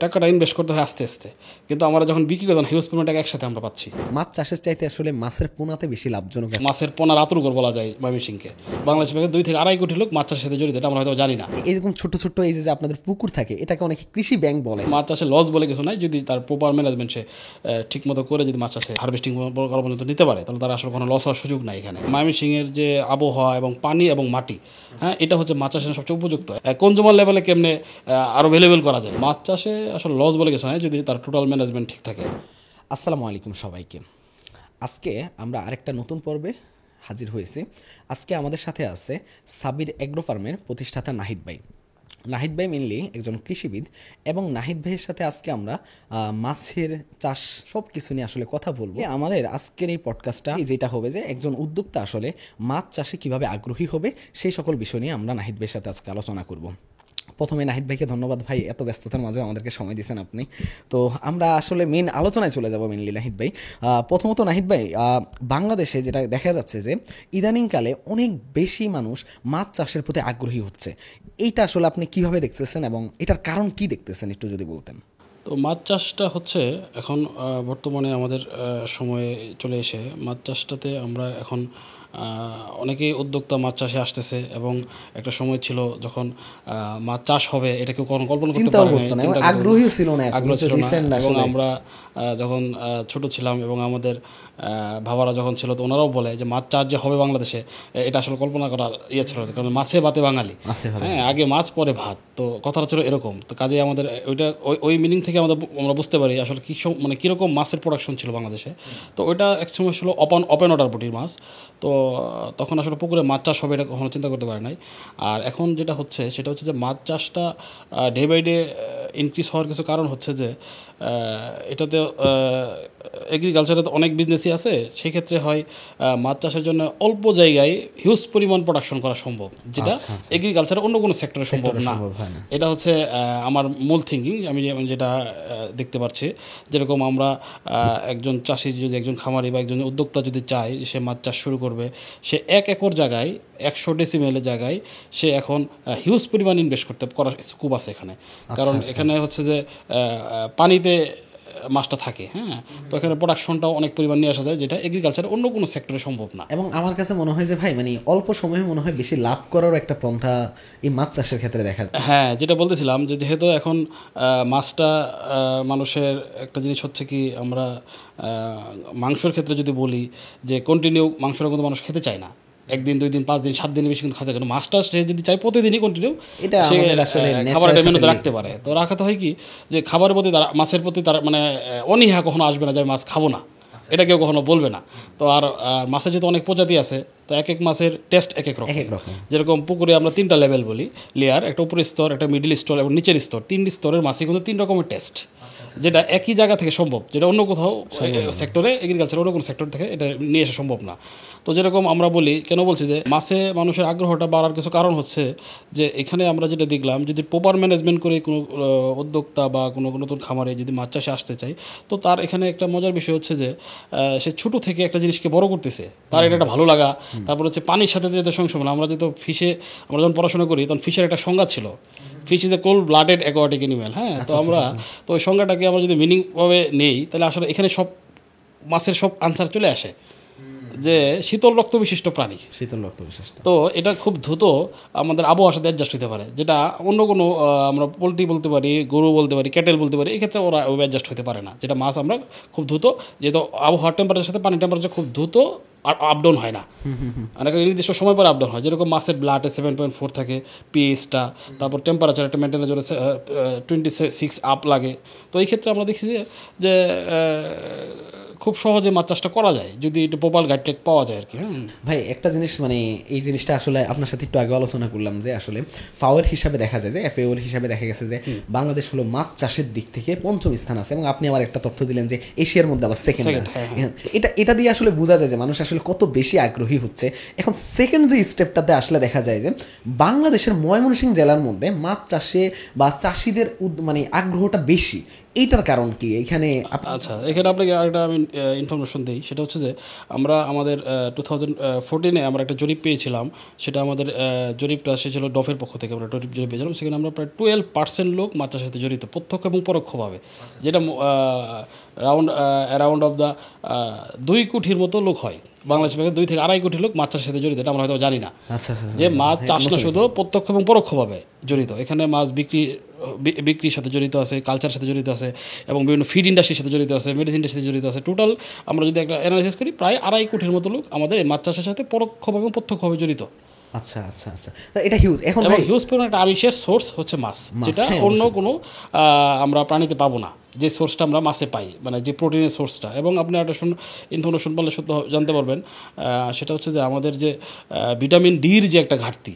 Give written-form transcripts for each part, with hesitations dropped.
টাকাটা ইনভেস্ট করতে হয় আস্তে আস্তে, কিন্তু আমরা যখন বিক্রি করতাম হিউজ পরিমাণ টাকা একসাথে আমরা পাচ্ছি। মাছ চাষের চাইতে আসলে মাছের পোনাতে বেশি লাভজনক। মাছের পোনার আতুরঘর বলা যায় ময়মনসিংহকে। বাংলাদেশের 2 থেকে 2.5 কোটি লোক মাছ চাষের সাথে জড়িত, এটা আমরা হয়তো জানি না। এরকম ছোট ছোট এই যে আপনাদের পুকুর থাকে, এটাকে অনেকে কৃষি ব্যাংক বলে। মাছ চাষে লস বলে কিছু নাই, যদি তার প্রপার ম্যানেজমেন্ট সে ঠিকমতো করে যদি মাছ চাষে হারভেস্টিং করা পর্যন্ত নিতে পারে, তাহলে তার আসলে কোনো লস হওয়ার সুযোগ নাই এখানে। ময়মনসিংহের যে আবহাওয়া এবং পানি এবং মাটি, হ্যাঁ, এটা হচ্ছে মাছ চাষের সবচেয়ে উপযুক্ত। কনজিউমার লেভেলে কেমনে আরও ভ্যালুয়েবল করা যায়। মাছ চাষে আসলে লস বলে কিছু নাই যদি তার টোটাল ম্যানেজমেন্ট ঠিক থাকে। আসসালামু আলাইকুম সবাইকে। আজকে আমরা আরেকটা নতুন পর্বে হাজির হয়েছি। আজকে আমাদের সাথে আছে সাবির এগ্রো ফার্মের প্রতিষ্ঠাতা নাহিদ ভাই। নাহিদ ভাই মেনলি একজন কৃষিবিদ, এবং নাহিদ ভাইয়ের সাথে আজকে আমরা মাছের চাষ সব কিছু নিয়ে আসলে কথা বলবো। আমাদের আজকের এই পডকাস্টটা যেটা হবে যে একজন উদ্যোক্তা আসলে মাছ চাষে কিভাবে আগ্রহী হবে, সেই সকল বিষয় নিয়ে আমরা নাহিদ ভাইয়ের সাথে আজকে আলোচনা করব। প্রথমে নাহিদ ভাইকে ধন্যবাদ ভাই, এত ব্যস্ততার মাঝে আমাদেরকে সময় দিয়েছেন আপনি। তো আমরা আসলে মেন আলোচনায় চলে যাব মেনলি। নাহিদ ভাই, প্রথমত নাহিদ ভাই, বাংলাদেশে যেটা দেখা যাচ্ছে যে ইদানিংকালে অনেক বেশি মানুষ মাছ চাষের প্রতি আগ্রহী হচ্ছে, এইটা আসলে আপনি কিভাবে দেখতেছেন এবং এটার কারণ কি দেখতেছেন একটু যদি বলতেন। তো মাছ চাষটা হচ্ছে এখন বর্তমানে আমাদের সময়ে চলে এসে মাছ চাষটাতে আমরা এখন অনেকেই উদ্যোক্তা মাছ চাষে আসতেছে, এবং একটা সময় ছিল যখন মাছ চাষ হবে এটা কেউ কখনো কল্পনা করতে পারে না, আগ্রহী ছিল না, আগ্রহ ছিল না। এবং আমরা যখন ছোট ছিলাম এবং আমাদের বাবারা যখন ছিল, তো ওনারাও বলে যে মাছ চাষ যে হবে বাংলাদেশে, এটা আসলে কল্পনা করার ইয়ে ছিল, কারণ মাছে ভাতে বাঙালি, হ্যাঁ, আগে মাছ পরে ভাত, তো কথাটা ছিল এরকম। তো কাজে আমাদের ওইটা ওই মিনিং থেকে আমরা বুঝতে পারি আসলে কী মানে কীরকম মাছের প্রোডাকশন ছিল বাংলাদেশে। তো ওইটা এক সময় ছিল ওপেন ওয়াটার বডির মাছ। তো তখন আসলে পুকুরে মাছ চাষ হবে এটা কখনো চিন্তা করতে পারে নাই। আর এখন যেটা হচ্ছে সেটা হচ্ছে যে মাছ চাষটা ডে বাই ডে ইনক্রিজ হওয়ার কিছু কারণ হচ্ছে যে এটাতে এগ্রিকালচারে তো অনেক বিজনেসই আছে, সেই ক্ষেত্রে হয় মাছ চাষের জন্য অল্প জায়গায় হিউজ পরিমাণ প্রোডাকশন করা সম্ভব, যেটা এগ্রিকালচারে অন্য কোনো সেক্টরে সম্ভব না। এটা হচ্ছে আমার মূল থিঙ্কিং। আমি যেটা দেখতে পাচ্ছি, যেরকম আমরা একজন চাষি যদি, একজন খামারি বা একজন উদ্যোক্তা যদি চায় সে মাছ চাষ শুরু করবে, সে 1 একর জায়গায় 100 ডেসিমেলের জায়গায় সে এখন হিউজ পরিমাণ ইনভেস্ট করার স্কোপ আছে এখানে। কারণ এখানে হচ্ছে যে পানিতে মাছটা থাকে, হ্যাঁ, তো এখানে প্রোডাকশনটাও অনেক পরিমাণ নিয়ে আসা যায়, যেটা এগ্রিকালচার অন্য কোনো সেক্টরে সম্ভব না। এবং আমার কাছে মনে হয় যে ভাই, মানে অল্প সময়ে মনে হয় বেশি লাভ করার একটা পন্থা এই মাছ চাষের ক্ষেত্রে দেখা যায়। হ্যাঁ, যেটা বলতেছিলাম যে যেহেতু এখন মাছটা মানুষের একটা জিনিস হচ্ছে কি, আমরা মাংসের ক্ষেত্রে যদি বলি যে কন্টিনিউ মাংসটা কিন্তু মানুষ খেতে চায় না, 1 দিন 2 দিন 5 দিন 7 দিনের বেশি কিন্তু খাতে, কারণ মাছটা সে যদি চায় প্রতিদিনই কন্টিনিউ এটা আসলে খাবারের মেনুতে রাখতে পারে। তো রাখাতে হয় কি যে খাবারের প্রতি তার, মাছের প্রতি তার মানে অনীহা কখনো আসবে না যে মাছ খাবো না, এটা কেউ কখনো বলবে না। তো আর মাছের যেহেতু অনেক প্রজাতি আছে, তো এক এক মাছের টেস্ট এক এক রকম। যেরকম পুকুরে আমরা 3টা লেভেল বলি, লেয়ার, একটা উপরের স্তর, একটা মিডিল স্তর এবং নিচের স্তর। 3 স্তরের মাছে কিন্তু 3 রকমের টেস্ট, যেটা একই জায়গা থেকে সম্ভব, যেটা অন্য কোথাও সেক্টরে, এগ্রিকালচার অন্য কোনো সেক্টর থেকে এটা নিয়ে আসা সম্ভব না। তো যেরকম আমরা বলি, কেন বলছি যে মাছে মানুষের আগ্রহটা বাড়ার কিছু কারণ হচ্ছে যে এখানে আমরা যেটা দেখলাম, যদি প্রপার ম্যানেজমেন্ট করে কোনো উদ্যোক্তা বা কোনো নতুন খামারে যদি মাছ চাষে আসতে চায়, তো তার এখানে একটা মজার বিষয় হচ্ছে যে সে ছোটো থেকে একটা জিনিসকে বড় করতেছে, তার এটা একটা ভালো লাগা। তারপর হচ্ছে পানির সাথে যেতে সংশোধন, আমরা যেহেতু ফিশে আমরা যখন পড়াশোনা করি তখন ফিশের একটা সংজ্ঞা ছিল, fish is a cold blooded aquatic animal, হ্যাঁ। তো আমরা তো ওই সংজ্ঞাটাকে আমরা যদি মিনিংভাবে নেই, তাহলে আসলে এখানে সব মাছের সব আনসার চলে আসে যে শীতল রক্ত বিশিষ্ট প্রাণী, শীতল রক্ত বিশিষ্ট। তো এটা খুব দ্রুত আমাদের আবহাওয়ার সাথে অ্যাডজাস্ট হতে পারে, যেটা অন্য কোনো আমরা পোলট্রি বলতে পারি, গরু বলতে পারি, ক্যাটেল বলতে পারি, এক্ষেত্রে ওরা অ্যাডজাস্ট হতে পারে না। যেটা মাছ আমরা খুব দ্রুত, যেহেতু আবহাওয়ার টেম্পারেচারের সাথে পানির টেম্পারেচার খুব দ্রুত আর আপডাউন হয় না, আর একটা নির্দিষ্ট সময় পরে আপডাউন হয়। যেরকম মাছের ব্লাডে 7.4 থাকে পিএইচটা, তারপর টেম্পারেচার একটা মেনটেনের জন্য 26 আপ লাগে। তো এই ক্ষেত্রে আমরা দেখছি যে খুব সহজে মাছ চাষটা করা যায় যদি একটু প্রপার গাইডলাইন পাওয়া যায় আর কি। ভাই একটা জিনিস, মানে এই জিনিসটা আসলে আপনার সাথে একটু আগে আলোচনা করলাম যে আসলে ফাওয়ের হিসাবে দেখা যায় যে এফএওর হিসাবে দেখা গেছে যে বাংলাদেশ হলো মাছ চাষের দিক থেকে 5ম স্থান আছে, এবং আপনি আবার একটা তথ্য দিলেন যে এশিয়ার মধ্যে আবার সেকেন্ড। এটা দিয়ে আসলে বোঝা যায় যে মানুষ আসলে কত বেশি আগ্রহী হচ্ছে। এখন সেকেন্ড যে স্টেপটাতে আসলে দেখা যায় যে বাংলাদেশের ময়মনসিংহ জেলার মধ্যে মাছ চাষে বা চাষিদের মানে আগ্রহটা বেশি, এইটার কারণ কি এখানে? আচ্ছা, এখানে আপনাকে আরেকটা আমি ইনফরমেশন দিই, সেটা হচ্ছে যে আমরা আমাদের 2014-এ আমরা একটা জরিপ পেয়েছিলাম। সেটা আমাদের জরিপটা ছিল ডফের পক্ষ থেকে আমরা জরিপ পেয়েছিলাম। সেখানে আমরা প্রায় 12% লোক মাছ চাষের সাথে জড়িত, প্রত্যক্ষ এবং পরোক্ষভাবে, যেটা অ্যারাউন্ড অফ দ্য 2 কোটির মতো লোক হয়। বাংলাদেশ ব্যাংকে 2 থেকে 2.5 কোটি লোক মাছ চাষের সাথে জড়িত। এটা আমরা হয়তো জানি না যে মাছ চাষ না শুধু প্রত্যক্ষ এবং পরোক্ষভাবে জড়িত। এখানে মাছ বিক্রির সাথে জড়িত আছে, কালচারের সাথে জড়িত আছে, এবং বিভিন্ন ফিড ইন্ডাস্ট্রির সাথে জড়িত আছে, মেডিসিন ইন্ডাস্ট্রির সাথে জড়িত আছে। টোটাল আমরা যদি একটা অ্যানালাইসিস করি, প্রায় 2.5 কোটির মতো লোক আমাদের এই মাছ চাষের সাথে পরোক্ষভাবে এবং প্রত্যক্ষভাবে জড়িত। আচ্ছা আচ্ছা আচ্ছা, এটা হিউজ। এখন এবং হিউজ পরিমাণ একটা আমিষের সোর্স হচ্ছে মাছ, যেটা অন্য কোনো আমরা প্রাণীতে পাবো না। যে সোর্সটা আমরা মাছে পাই, মানে যে প্রোটিনের সোর্সটা। এবং আপনি একটা ইনফরমেশন পারলে সত্য জানতে পারবেন, সেটা হচ্ছে যে আমাদের যে ভিটামিন ডির যে একটা ঘাটতি,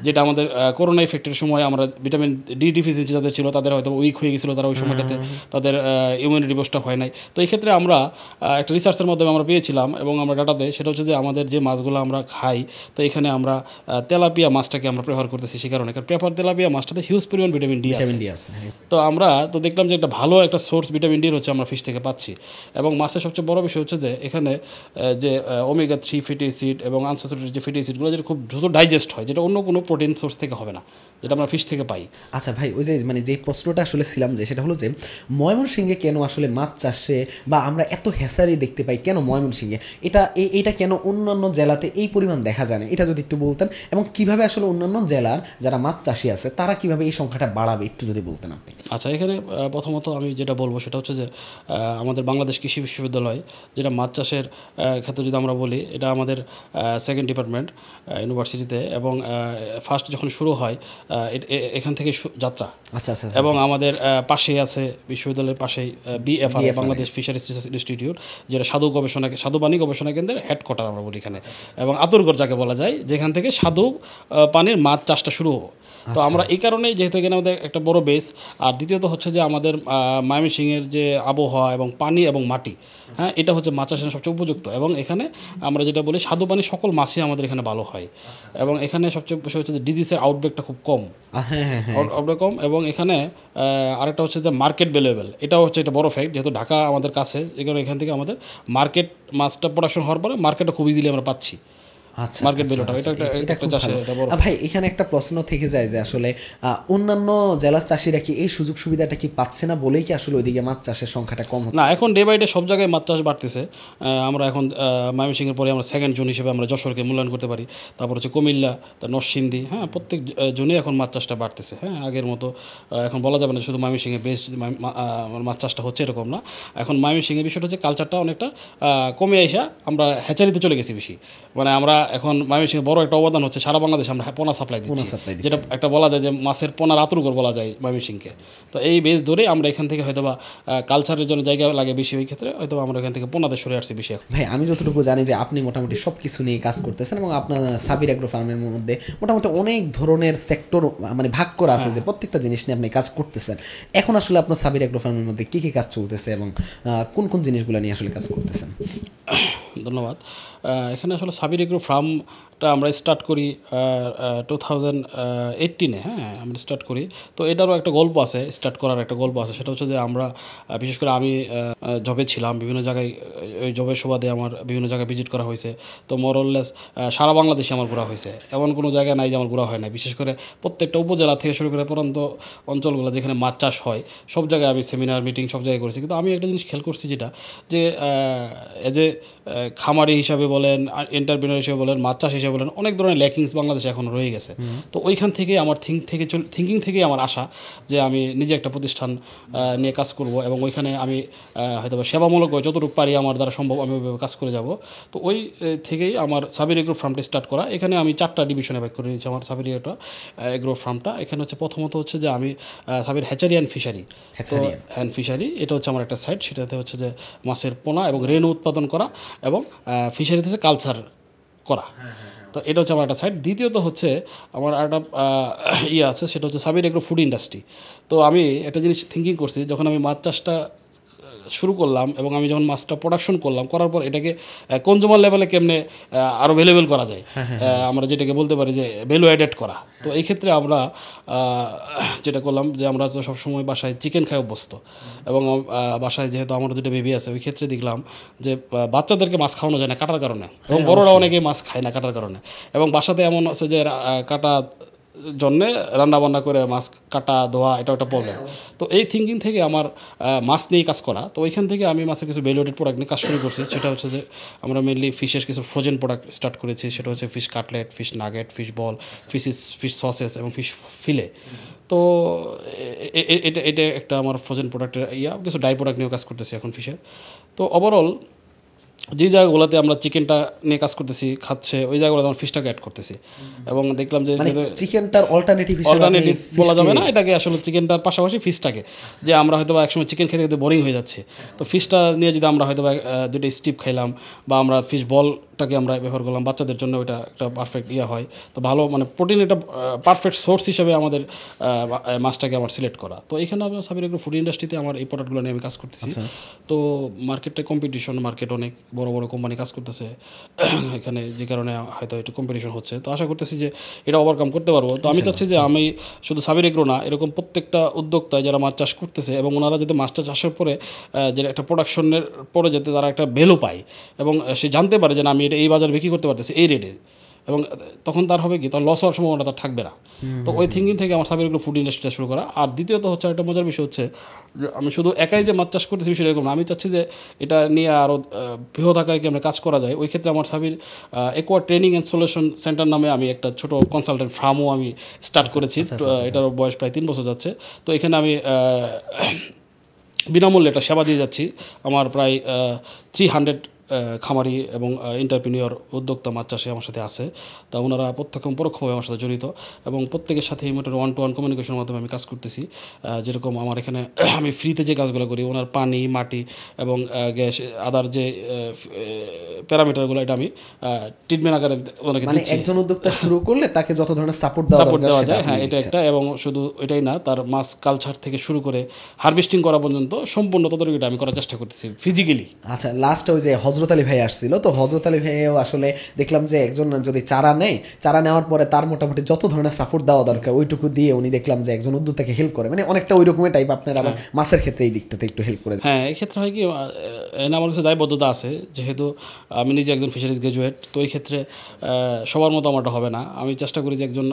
যেটা আমাদের করোনা ইফেক্টের সময় আমরা ভিটামিন ডি ডিফিসিয়েন্সি যাদের ছিল তাদের হয়তো উইক হয়ে গেছিলো, তারা ওই সময়টাতে তাদের ইমিউনিটি বুস্টআপ হয় নাই। তো এই ক্ষেত্রে আমরা একটা রিসার্চের মাধ্যমে আমরা পেয়েছিলাম এবং আমরা ডাটাতে, সেটা হচ্ছে যে আমাদের যে মাছগুলো আমরা খাই, তো এখানে আমরা তেলাপিয়া মাছটাকে আমরা প্রেফার করতেছি। সে কারণে তেলাপিয়া মাছটাতে হিউজ পরিমাণ ভিটামিন ডি আছে। তো আমরা তো দেখলাম যে একটা ভালো একটা সোর্স ভিটামিন ডির হচ্ছে আমরা ফিশ থেকে পাচ্ছি। এবং মাছের সবচেয়ে বড় বিষয় হচ্ছে যে এখানে যে ওমেগা 3 ফ্যাটি অ্যাসিড এবং আনস্যাচুরেটেড যে ফ্যাটি অ্যাসিডগুলো, যেটা খুব দ্রুত ডাইজেস্ট হয়, যেটা অন্য কোনো প্রোটিন সোর্স থেকে হবে না, যেটা আমরা ফিশ থেকে পাই। আচ্ছা ভাই, ওই যে মানে যে প্রশ্নটা আসলে ছিলাম, যে সেটা হলো যে ময়মনসিংহে কেন আসলে মাছ চাষে বা আমরা এত হ্যাসারি দেখতে পাই, কেন ময়মনসিংহে এটা কেন অন্যান্য জেলাতে এই পরিমাণ দেখা যায় না, এটা যদি একটু বলতেন। এবং কিভাবে আসলে অন্যান্য জেলার যারা মাছ চাষি আছে তারা কিভাবে এই সংখ্যাটা বাড়াবে, একটু যদি বলতেন আপনি। আচ্ছা, এখানে প্রথমত আমি যেটা বলবো সেটা হচ্ছে যে আমাদের বাংলাদেশ কৃষি বিশ্ববিদ্যালয়, যেটা মাছ চাষের ক্ষেত্রে যদি আমরা বলি, এটা আমাদের সেকেন্ড ডিপার্টমেন্ট ইউনিভার্সিটিতে। এবং ফার্স্ট যখন শুরু হয় এখান থেকে যাত্রা। আচ্ছা আচ্ছা। এবং আমাদের পাশেই আছে, বিশ্ববিদ্যালয়ের পাশেই BFR, Bangladesh fisheries research institute, যেটা স্বাদুপানি গবেষণা কেন্দ্রের হেডকোয়ার্টার আমরা বলি এখানে। এবং আতুরগড় যাকে বলা যায়, যেখান থেকে স্বাদু পানির মাছ চাষটা শুরু। তো আমরা এই কারণেই, যেহেতু এখানে আমাদের একটা বড় বেস, আর দ্বিতীয়ত হচ্ছে যে আমাদের ময়মনসিংহের যে আবহাওয়া এবং পানি এবং মাটি, হ্যাঁ, এটা হচ্ছে মাছ চাষের সবচেয়ে উপযুক্ত। এবং এখানে আমরা যেটা বলি, স্বাদু পানি সকল মাছই আমাদের এখানে ভালো হয়। এবং এখানে সবচেয়ে বিষয় হচ্ছে যে ডিজিজের আউটব্রেকটা খুব কম, আউটব্রেক কম। এবং এখানে আরেকটা হচ্ছে যে মার্কেট ভ্যালুয়েবল, এটাও হচ্ছে এটা বড় ফ্যাক্ট, যেহেতু ঢাকা আমাদের কাছে, এখান থেকে আমাদের মার্কেট মাছটা প্রোডাকশন হওয়ার পরে মার্কেটটা খুব ইজিলি আমরা পাচ্ছি। মার্কেট ভ্যালুটা এটা একটা চাষের এটা বড়। ভাই, এখানে একটা প্রশ্ন থেকে যায় যে আসলে অন্যান্য জেলার চাষিরা কি এই সুযোগ সুবিধাটা কি পাচ্ছে না বলেই কি আসলে ওইদিকে মাছ চাষের সংখ্যাটা কম হচ্ছে? না, এখন ডে বাই ডে সব জায়গায় মাছ চাষ বাড়তেছে। আমরা এখন ময়মনসিংহের পরে আমরা সেকেন্ড জোন হিসেবে আমরা যশোরকে মূল্যায়ন করতে পারি। তারপর হচ্ছে কুমিল্লা, নরসিংদী, হ্যাঁ, প্রত্যেক জোনে এখন মাছ চাষটা বাড়তেছে। হ্যাঁ, আগের মতো এখন বলা যাবে না শুধু ময়মনসিংহে বেস্ট মাছ চাষটা হচ্ছে, এরকম না। এখন ময়মনসিংহের বিষয়টা হচ্ছে কালচারটা অনেকটা কমে আসা, আমরা হ্যাচারিতে চলে গেছি বেশি। মানে আমরা এখন ময়মনসিংহে বড় একটা অবদান হচ্ছে, সারা বাংলাদেশে আমরা পোনা সাপ্লাই দিচ্ছি, যেটা একটা বলা যায় যে মাছের পোনার আতুরঘর বলা যায় ময়মনসিংহকে। তো এই বেস ধরে আমরা এখান থেকে হয়তো বা কালচারের জন্য জায়গা লাগে বেশি, ওই ক্ষেত্রে হয়তো আমরা এখান থেকে পোনাতে সরে আসছি বেশি। ভাই, আমি যতটুকু জানি যে আপনি মোটামুটি সব কিছু নিয়ে কাজ করতেছেন, এবং আপনার সাবির অ্যাগ্রো ফার্মের মধ্যে মোটামুটি অনেক ধরনের সেক্টর মানে ভাগ করা আছে, যে প্রত্যেকটা জিনিস নিয়ে আপনি কাজ করতেছেন। এখন আসলে আপনার সাবির অ্যাগ্রো ফার্মের মধ্যে কী কী কাজ চলতেছে এবং কোন কোন জিনিসগুলো নিয়ে আসলে কাজ করতেছেন? ধন্যবাদ। এখানে আসলে সাবির এগ্রো ফার্মটা আমরা স্টার্ট করি 2018-এ। হ্যাঁ, আমরা স্টার্ট করি। তো এটারও একটা গল্প আছে, স্টার্ট করার একটা গল্প আছে। সেটা হচ্ছে যে আমরা বিশেষ করে আমি জবে ছিলাম, বিভিন্ন জায়গায় ওই জবের সুবাদে আমার বিভিন্ন জায়গায় ভিজিট করা হয়েছে। তো মোরলেস সারা বাংলাদেশে আমার ঘোরা হয়েছে, এমন কোনো জায়গা নাই যে আমার ঘোরা হয় না। বিশেষ করে প্রত্যেকটা উপজেলা থেকে শুরু করে প্রত্যন্ত অঞ্চলগুলো যেখানে মাছ চাষ হয়, সব জায়গায় আমি সেমিনার মিটিং সব জায়গায় করেছি। কিন্তু আমি একটা জিনিস খেয়াল করছি, যেটা যে এজ এ খামারি হিসাবে বলেন, এন্টারপ্রেনার হিসেবে বলেন, মাছ চাষ হিসেবে বলেন, অনেক ধরনের ল্যাকিংস বাংলাদেশে এখন রয়ে গেছে। তো ওইখান থেকে আমার থিঙ্কিং থেকেই আমার আশা যে আমি নিজে একটা প্রতিষ্ঠান নিয়ে কাজ করব, এবং ওইখানে আমি হয়তো সেবামূলক যতটুকু পারি আমার দ্বারা সম্ভব আমি ওইভাবে কাজ করে যাব। তো ওই থেকেই আমার সাবির এগ্রো ফার্মটা স্টার্ট করা। এখানে আমি 4টা ডিভিশনে ভাগ করে নিয়েছি আমার সাবির এগ্রো ফার্মটা। এখানে হচ্ছে প্রথমত হচ্ছে যে আমি সাবির হ্যাচারি অ্যান্ড ফিশারি, এটা হচ্ছে আমার একটা সাইট। সেটাতে হচ্ছে যে মাছের পোনা এবং রেণু উৎপাদন করা এবং ফিশারিতে হচ্ছে কালচার করা। তো এটা হচ্ছে আমার একটা সাইড। দ্বিতীয়ত হচ্ছে আমার একটা আছে, সেটা হচ্ছে সাবির এগ্রো ফুড ইন্ডাস্ট্রি। তো আমি একটা জিনিস থিঙ্কিং করছি, যখন আমি মাছ চাষটা শুরু করলাম এবং আমি যখন মাছটা প্রোডাকশন করলাম, করার পর এটাকে কনজিউমার লেভেলে কেমনে আরও ভ্যালুয়েবল করা যায়, আমরা যেটাকে বলতে পারি যে ভ্যালু অ্যাডেড করা। তো এই ক্ষেত্রে আমরা যেটা করলাম যে আমরা তো সবসময় বাসায় চিকেন খাই অভ্যস্ত, এবং বাসায় যেহেতু আমার দুটো বেবি আছে, ওই ক্ষেত্রে দেখলাম যে বাচ্চাদেরকে মাছ খাওয়ানো যায় না কাটার কারণে, এবং বড়রা অনেকে মাছ খায় না কাটার কারণে, এবং বাসাতে এমন আছে যে কাটা জন্যে রান্নাবান্না করে মাছ কাটা ধোয়া এটা একটা প্রবলেম। তো এই থিঙ্কিং থেকে আমার মাছ নিয়েই কাজ করা। তো ওইখান থেকে আমি মাছের কিছু ভ্যালুয়েটেড প্রোডাক্ট নিয়ে কাজ শুরু করছি। সেটা হচ্ছে যে আমরা মেনলি ফিশের কিছু ফ্রোজেন প্রোডাক্ট স্টার্ট করেছি। সেটা হচ্ছে fish cutlet, fish nugget, fish ball, fish sausages এবং ফিশ ফিলে। তো এটা এটা একটা আমার ফ্রোজেন প্রোডাক্টের কিছু ডাই প্রোডাক্ট নিয়েও কাজ করতেছি এখন ফিশের। তো ওভারঅল যে জায়গাগুলোতে আমরা চিকেনটা নিয়ে কাজ করতেছি খাচ্ছে, ওই জায়গাগুলোতে আমরা ফিশটাকে অ্যাড করতেছি, এবং দেখলাম যে চিকেনটার অল্টারনেটিভ বলা যাবে না এটাকে, আসলে চিকেনটার পাশাপাশি ফিশটাকে, যে আমরা হয়তো বা একসময় চিকেন খেতে খেতে বোরিং হয়ে যাচ্ছে, তো ফিশটা নিয়ে যদি আমরা হয়তো বা দুটো স্টিপ খাইলাম, বা আমরা ফিশ বলটাকে আমরা ব্যবহার করলাম বাচ্চাদের জন্য, ওইটা একটা পারফেক্ট হয়। তো ভালো মানে প্রোটিন এটা পারফেক্ট সোর্স হিসেবে আমাদের মাছটাকে আমার সিলেক্ট করা। তো এখানে আমরা সাবির এগ্রো ফুড ইন্ডাস্ট্রিতে আমার এই প্রোডাক্টগুলো নিয়ে আমি কাজ করতেছি। তো মার্কেটে কম্পিটিশন, মার্কেট অনেক বড় বড় কোম্পানি কাজ করতেছে এখানে, যে কারণে হয়তো একটু কম্পিটিশন হচ্ছে। তো আশা করতেছি যে এটা ওভারকাম করতে পারবো। তো আমি চাচ্ছি যে আমি শুধু সাবির এগ্রো না, এরকম প্রত্যেকটা উদ্যোক্তায় যারা মাছ চাষ করতেছে, এবং ওনারা যাতে মাছটা চাষের পরে যে একটা প্রোডাকশনের পরে যাতে তারা একটা ভ্যালু পায়, এবং সে জানতে পারে যে আমি এটা এই বাজারে বিক্রি করতে পারতেছি এই রেটে, এবং তখন তার হবে কি, তার লস হওয়ার সম্ভাবনা তার থাকবে না। তো ওই থিঙ্কিং থেকে আমার সাবির এগ্রো ফুড ইন্ডাস্ট্রিটা শুরু করা। আর দ্বিতীয়ত হচ্ছে একটা মজার বিষয় হচ্ছে যে আমি শুধু একাই যে মাছ চাষ করতেছি বিষয়টা এরকম না, আমি চাচ্ছি যে এটা নিয়ে আরও বৃহৎ আকারে কি আমরা কাজ করা যায়। ওই ক্ষেত্রে আমার Sabir aqua training and solution centre নামে আমি একটা ছোটো কনসালটেন্ট ফার্মও আমি স্টার্ট করেছি। এটার বয়স প্রায় 3 বছর যাচ্ছে। তো এখানে আমি বিনামূল্যে একটা সেবা দিয়ে যাচ্ছি। আমার প্রায় 300 খামারি এবং এন্টারপ্রেনিয়র উদ্যোক্তা মাছ চাষে আমার সাথে আছে। তা ওনারা প্রত্যক্ষ পরোক্ষভাবে আমার সাথে জড়িত, এবং প্রত্যেকের সাথে এই মোটর 1-to-1 কমিউনিকেশনের মাধ্যমে আমি কাজ করতেছি। যেরকম আমার এখানে আমি ফ্রিতে যে কাজগুলো করি, ওনার পানি, মাটি এবং গ্যাস, আদার যে প্যারামিটারগুলো, এটা আমি ট্রিটমেন্ট আকারে ওনাকে দিচ্ছি। একজন উদ্যোক্তা শুরু করলে তাকে যত ধরনের সাপোর্ট দেওয়া যায়, হ্যাঁ এটা একটা। এবং শুধু এটাই না, তার মাছ কালচার থেকে শুরু করে হারভেস্টিং করা পর্যন্ত সম্পূর্ণ তদারকিটা আমি করার চেষ্টা করতেছি ফিজিক্যালি। আচ্ছা, লাস্ট ওই যে হজরত আলী ভাই আসছিল, তো হজরত আলী ভাইও আসলে দেখলাম যে একজন যদি চারা নেয়, চারা নেওয়ার পরে তার মোটামুটি যত ধরনের সাপোর্ট দেওয়া দরকার ওইটুকু দিয়ে উনি দেখলাম যে একজন উদ্যোক্তাকে হেল্প করে, মানে অনেকটা ওই রকমের টাইপ আপনার আবার মাছের ক্ষেত্রে এই দিকটাতে একটু হেল্প করে। হ্যাঁ, এই ক্ষেত্রে হয় কি, আমার কাছে দায়বদ্ধতা আছে, যেহেতু আমি নিজে একজন ফিশারিজ গ্র্যাজুয়েট। তো এই ক্ষেত্রে সবার মতো আমারটা হবে না। আমি চেষ্টা করি যে একজন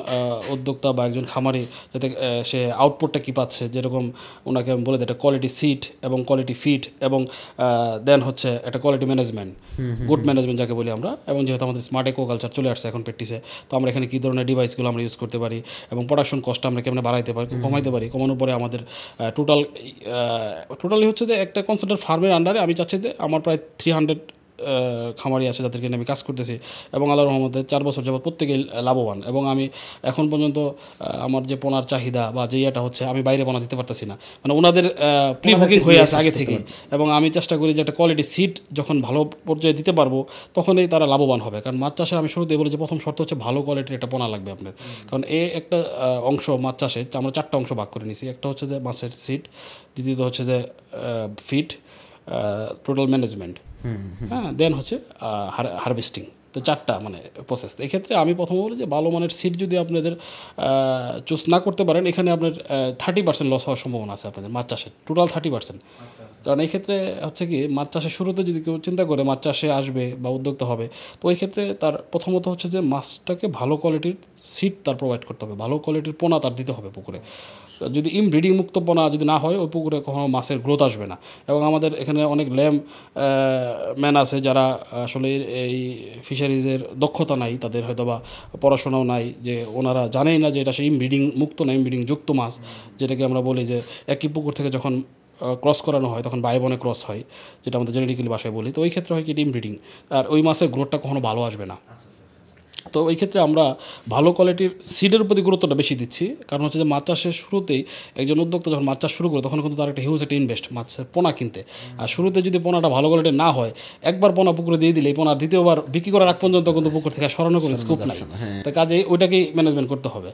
উদ্যোক্তা বা একজন খামারি যাতে সে আউটপুটটা কী পাচ্ছে, যেরকম ওনাকে আমি বলে দিই একটা কোয়ালিটি সিড এবং কোয়ালিটি ফিড, এবং দেন হচ্ছে একটা কোয়ালিটি ম্যানেজমেন্ট, গুড ম্যানেজমেন্ট যাকে বলি আমরা। এবং যেহেতু আমাদের স্মার্ট এগ্রিকালচার চলে আসছে এখন প্র্যাকটিসে, তো আমরা এখানে কী ধরনের ডিভাইসগুলো আমরা ইউজ করতে পারি, এবং প্রোডাকশন কস্টটা আমরা কেমন বাড়াইতে পারি, কমাইতে পারি। কমানোর পরে আমাদের টোটালি হচ্ছে যে একটা কনসেন্ট্রেট ফার্মের আন্ডারে আমি চাচ্ছি যে আমার প্রায় 300 খামারি আছে যাদেরকে নিয়ে আমি কাজ করতেছি, এবং আল্লাহর রহমতে 4 বছর যাবত প্রত্যেকেই লাভবান। এবং আমি এখন পর্যন্ত আমার যে পোনার চাহিদা বা যে ইয়েটা হচ্ছে, আমি বাইরে পোনা দিতে পারতেছি না, মানে ওনাদের প্রি বুকিং হয়ে আছে আগে থেকেই। এবং আমি চেষ্টা করি যে একটা কোয়ালিটি সিড যখন ভালো পর্যায়ে দিতে পারবো, তখনই তারা লাভবান হবে। কারণ মাছ চাষে আমি শুরুতে বলি যে প্রথম শর্ত হচ্ছে ভালো কোয়ালিটির একটা পোনা লাগবে আপনার। কারণ একটা অংশ মাছ চাষে আমরা 4টা অংশ ভাগ করে নিছি। একটা হচ্ছে যে মাছের সিড, দ্বিতীয়ত হচ্ছে যে ফিড, টোটাল ম্যানেজমেন্ট, হ্যাঁ, দেন হচ্ছে হারভেস্টিং। তো 4টা মানে প্রসেস। এক্ষেত্রে আমি প্রথমে বলি যে ভালো মানের সিড যদি আপনাদের চুজ না করতে পারেন, এখানে আপনার 30% লস হওয়ার সম্ভাবনা আছে আপনাদের মাছ চাষে, টোটাল 30%। কারণ এই ক্ষেত্রে হচ্ছে কি, মাছ চাষের শুরুতে যদি কেউ চিন্তা করে মাছ চাষে আসবে বা উদ্যোক্তা হবে, তো ওই ক্ষেত্রে তার প্রথমত হচ্ছে যে মাছটাকে ভালো কোয়ালিটির সিড তার প্রোভাইড করতে হবে, ভালো কোয়ালিটির পোনা তার দিতে হবে পুকুরে। যদি ইনব্রিডিং মুক্ত পোনা যদি না হয়, ওই পুকুরে কখনো মাছের গ্রোথ আসবে না। এবং আমাদের এখানে অনেক ম্যান আছে যারা আসলে এই ফিশারিজের দক্ষতা নাই, তাদের হয়তো বা পড়াশোনাও নাই, যে ওনারা জানেই না যে এটা সে ইনব্রিডিং মুক্ত না ইনব্রিডিং যুক্ত মাছ, যেটাকে আমরা বলি যে একই পুকুর থেকে যখন ক্রস করানো হয় তখন বাই বনে ক্রস হয়, যেটা আমাদের জেনেটিক্যালি ভাষায় বলি। তো ওই ক্ষেত্রে হয় কি ইনব্রিডিং, আর ওই মাছের গ্রোথটা কখনো ভালো আসবে না। তো এই ক্ষেত্রে আমরা ভালো কোয়ালিটির সিডের প্রতি গুরুত্বটা বেশি দিচ্ছি, কারণ হচ্ছে যে মাছ চাষের শুরুতেই একজন উদ্যোক্তা যখন মাছ চাষ শুরু করে তখন কিন্তু তার একটা হিউজ একটা ইনভেস্ট মাছের পোনা কিনতে। আর শুরুতে যদি পোনাটা ভালো কোয়ালিটির না হয়, একবার পোনা পুকুরে দিয়ে দিলে এই পোনা দ্বিতীয়বার বিক্রি করার আগ পর্যন্ত কিন্তু পুকুর থেকে সরানো কোনো স্কোপ নাই। তো কাজে ওইটাকেই ম্যানেজমেন্ট করতে হবে।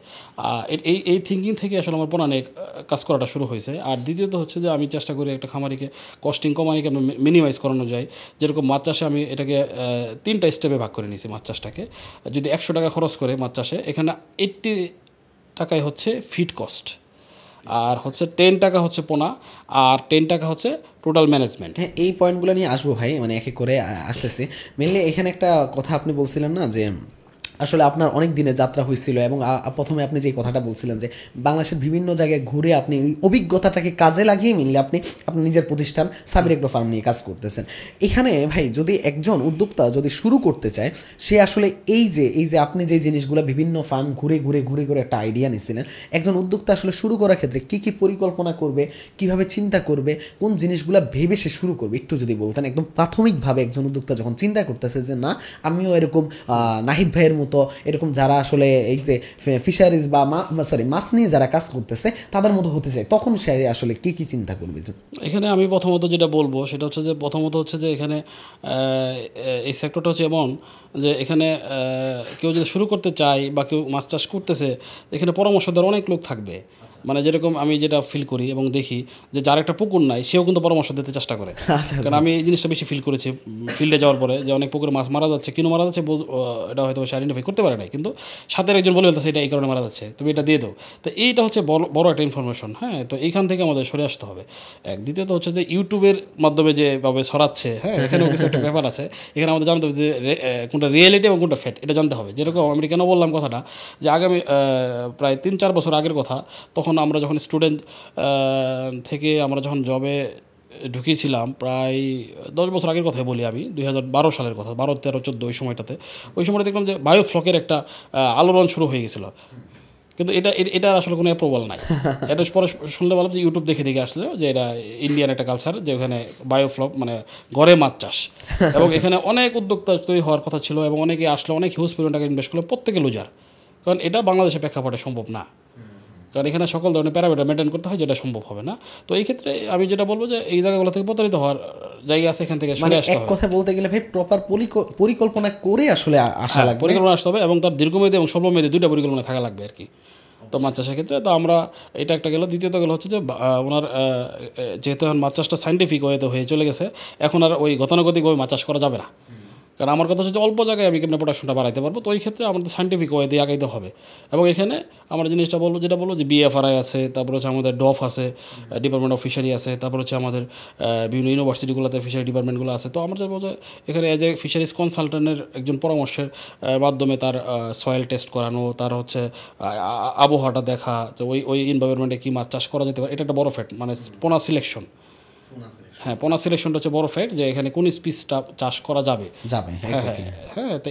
এই থিঙ্কিং থেকে আসলে আমার পোনা নিয়ে কাজ করাটা শুরু হয়েছে। আর দ্বিতীয়ত হচ্ছে যে আমি চেষ্টা করি একটা খামারিকে কস্টিং কমানিকে মিনিমাইজ করানো যায়। যেরকম মাছ চাষে আমি এটাকে 3টা স্টেপে ভাগ করে নিয়েছি। মাছ চাষটাকে যদি 100 টাকা খরচ করে মাছ চাষে, এখানে 80 টাকায় হচ্ছে ফিড কস্ট, আর হচ্ছে 10 টাকা হচ্ছে পোনা, আর 10 টাকা হচ্ছে টোটাল ম্যানেজমেন্ট। হ্যাঁ, এই পয়েন্টগুলো নিয়ে আসবো ভাই, মানে এক এক করে আসতেছি। মেনলি এখানে একটা কথা আপনি বলছিলেন না যে আসলে আপনার অনেক দিনের যাত্রা হয়েছিল, এবং প্রথমে আপনি যে কথাটা বলছিলেন যে বাংলাদেশের বিভিন্ন জায়গায় ঘুরে আপনি ওই অভিজ্ঞতাটাকে কাজে লাগিয়ে মিললে আপনি আপনার নিজের প্রতিষ্ঠান সাবির এগ্রো ফার্ম নিয়ে কাজ করতেছেন। এখানে ভাই যদি একজন উদ্যোক্তা যদি শুরু করতে চায়, সে আসলে এই যে আপনি যে জিনিসগুলো বিভিন্ন ফার্ম ঘুরে ঘুরে একটা আইডিয়া নিছিলেন, একজন উদ্যোক্তা আসলে শুরু করার ক্ষেত্রে কী কী পরিকল্পনা করবে, কিভাবে চিন্তা করবে, কোন জিনিসগুলো ভেবে সে শুরু করবে, একটু যদি বলতেন। একদম প্রাথমিকভাবে একজন উদ্যোক্তা যখন চিন্তা করতেছে যে না আমিও এরকম নাহিদ ভাইয়ের মতো এরকম যারা আসলে এই যে ফিশারিজ বা মাছ নিয়ে যারা কাজ করতেছে তাদের মতো হতে চায়, তখন সে আসলে কি কি চিন্তা করবে? এখানে আমি প্রথমত যেটা বলবো সেটা হচ্ছে যে এখানে এই সেক্টরটা হচ্ছে এমন যে এখানে কেউ যদি শুরু করতে চায় বা কেউ মাছ চাষ করতেছে, এখানে পরামর্শ দেওয়ার অনেক লোক থাকবে। মানে যেরকম আমি যেটা ফিল করি এবং দেখি যে যার একটা পুকুর নাই সেও কিন্তু পরামর্শ দিতে চেষ্টা করে। কারণ আমি এই জিনিসটা বেশি ফিল করেছি ফিল্ডে যাওয়ার পরে, যে অনেক পুকুরে মাছ মারা যাচ্ছে, কেন মারা যাচ্ছে এটা হয়তো সে আইডেন্টিফাই করতে পারে না, কিন্তু সাথে একজন বলে ফেলতেছে এটা এই কারণে মারা যাচ্ছে, তুমি এটা দিয়ে দাও। তো এইটা হচ্ছে বড় একটা ইনফরমেশন। হ্যাঁ, তো এইখান থেকে আমাদের সরে আসতে হবে। দ্বিতীয়ত হচ্ছে যে ইউটিউবের মাধ্যমে যেভাবে ছড়াচ্ছে, হ্যাঁ এখানেও কিছু একটা ব্যাপার আছে। এখানে আমাদের জানতে হবে যে কোনটা রিয়েলিটি এবং কোনটা ফ্যাক্ট, এটা জানতে হবে। যেরকম আমি কেন বললাম কথাটা, যে আগামী প্রায় 3-4 বছর আগের কথা, তখন আমরা যখন স্টুডেন্ট থেকে আমরা যখন জবে ঢুকিয়েছিলাম, প্রায় 10 বছর আগের কথাই বলি আমি, 2012 সালের কথা, 12, 13, 14 ওই সময়টাতে দেখলাম যে বায়োফ্লকের একটা আলোড়ন শুরু হয়ে গেছিলো। কিন্তু এটার আসলে কোনো অ্যাপ্রুভাল নাই। এটা পরে শুনলে বললাম যে ইউটিউব দেখে আসলে যে এটা ইন্ডিয়ান একটা কালচার, যে ওখানে বায়োফ্লক মানে ঘরে মাছ চাষ, এবং এখানে অনেক উদ্যোক্তা তৈরি হওয়ার কথা ছিল, এবং অনেকে আসলে অনেক হিউজ পরিমাণ টাকা ইনভেস্ট করলো, প্রত্যেকে লুজার। কারণ এটা বাংলাদেশের প্রেক্ষাপটে সম্ভব না, কারণ এখানে সকল ধরনের প্যারামিটার মেনটেন করতে হয়, যেটা সম্ভব হবে না। তো এই ক্ষেত্রে আমি যেটা বলবো যে এই জায়গাগুলো থেকে প্রতারিত হওয়ার জায়গা আছে, এখান থেকে সরে আসতে হবে। এক কথা বলতে গেলে ভাই প্রপার পরিকল্পনা করে আসলে আসা লাগবে, পরিকল্পনা আসতে হবে, এবং তার দীর্ঘমেয়াদী এবং স্বল্পমেয়াদী 2টা পরিকল্পনা থাকা লাগবে আর কি। তো মাছ চাষের ক্ষেত্রে তো আমরা এটা একটা গেল। দ্বিতীয়ত গেল হচ্ছে যে ওনার যেহেতু এখন মাছ চাষটা সাইন্টিফিক ওয়েতে হয়ে চলে গেছে, এখন আর ওই গতানুগতিকভাবে মাছ চাষ করা যাবে না। কারণ আমার কথা হচ্ছে যে অল্প জায়গায় আমি কেমন প্রোডাকশনটা বাড়াইতে পারবো। তো ওই ক্ষেত্রে আমাদের সাইন্টিফিক ওয়ে দিয়ে আগাইতে হবে। এবং এখানে আমরা জিনিসটা যেটা বলবো যে BFRI আছে, তারপর হচ্ছে আমাদের ডফ আছে, ডিপার্টমেন্ট অফ ফিশারি আছে, তারপর হচ্ছে আমাদের বিভিন্ন ইউনিভার্সিটিগুলোতে ফিশারি ডিপার্টমেন্টগুলো আছে। তো আমরা বলবো যে এখানে এজ এ ফিশারিজ কনসালটেন্টের একজন পরামর্শের মাধ্যমে তার সয়েল টেস্ট করানো, তার হচ্ছে আবহাওয়াটা দেখা, যে ওই এনভায়রনমেন্টে কী মাছ চাষ করা যেতে পারে, এটা একটা বড় ফ্যাক্ট। মানে পোনা সিলেকশন, হ্যাঁ পোনা সিলেকশনটা হচ্ছে বড় ফ্যাক্ট, যে এখানে কোন স্পিসটা চাষ করা যাবে। হ্যাঁ, তো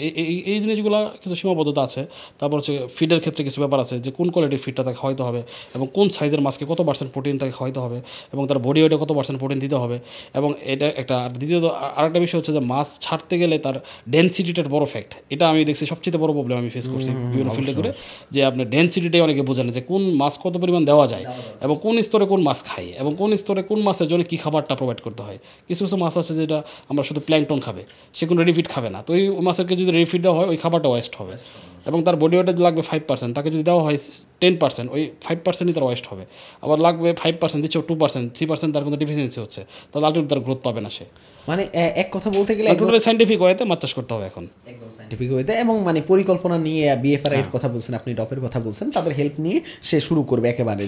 এই জিনিসগুলো কিছু সীমাবদ্ধতা আছে। তারপর হচ্ছে ফিডের ক্ষেত্রে কিছু ব্যাপার আছে, যে কোন কোয়ালিটির ফিডটা তাকে খাওয়াইতে হবে, এবং কোন সাইজের মাছকে কত % প্রোটিন তাকে খাওয়াইতে হবে, এবং তার বডি ওয়েটে কত % প্রোটিন দিতে হবে। এবং এটা একটা দ্বিতীয়ত আরেকটা বিষয় হচ্ছে যে মাছ ছাড়তে গেলে তার ডেনসিটিটার বড় ফ্যাক্ট। এটা আমি দেখছি সবচেয়ে বড় প্রবলেম আমি ফেস করছি বিভিন্ন ফিল্ডে করে, যে আপনার ডেনসিটিটাই অনেকে বোঝেন যে কোন মাছ কত পরিমাণ দেওয়া যায়, এবং কোন স্তরে কোন মাছ খায়, এবং কোন স্তরে কোন মাছের জন্য কী খাবারটা প্রোভাইড করতে হয়। কিছু কিছু মাছ আছে যেটা আমরা শুধু প্ল্যাঙ্কটন খাবে, সে কোনো রেডি ফিড খাবে না। তো ওই মাছেরকে যদি রেডি ফিড দেওয়া হয়, ওই খাবারটা ওয়েস্ট হবে। এবং তার বডি ওয়েটে লাগবে 5%, তাকে যদি দেওয়া হয় 10%, ওই 5%ই তার ওয়েস্ট হবে। আবার লাগবে 5% দিচ্ছে, 2%, 3% তার কোনো ডিফিসিয়েন্সি হচ্ছে, তাহলে আলটিমেটলি তার গ্রোথ পাবে না সে। মানে এক কথা বলতে গেলে টোটালি সাইন্টিফিক ওয়েতে মাছ চাষ করতে হবে এখন, একদম সাইন্টিফিক ওয়েতে, এবং মানে পরিকল্পনা নিয়ে BFRI এর কথা বলছেন আপনি, ডপের কথা বলছেন, তাদের হেল্প নিয়ে সে শুরু করবে একেবারে।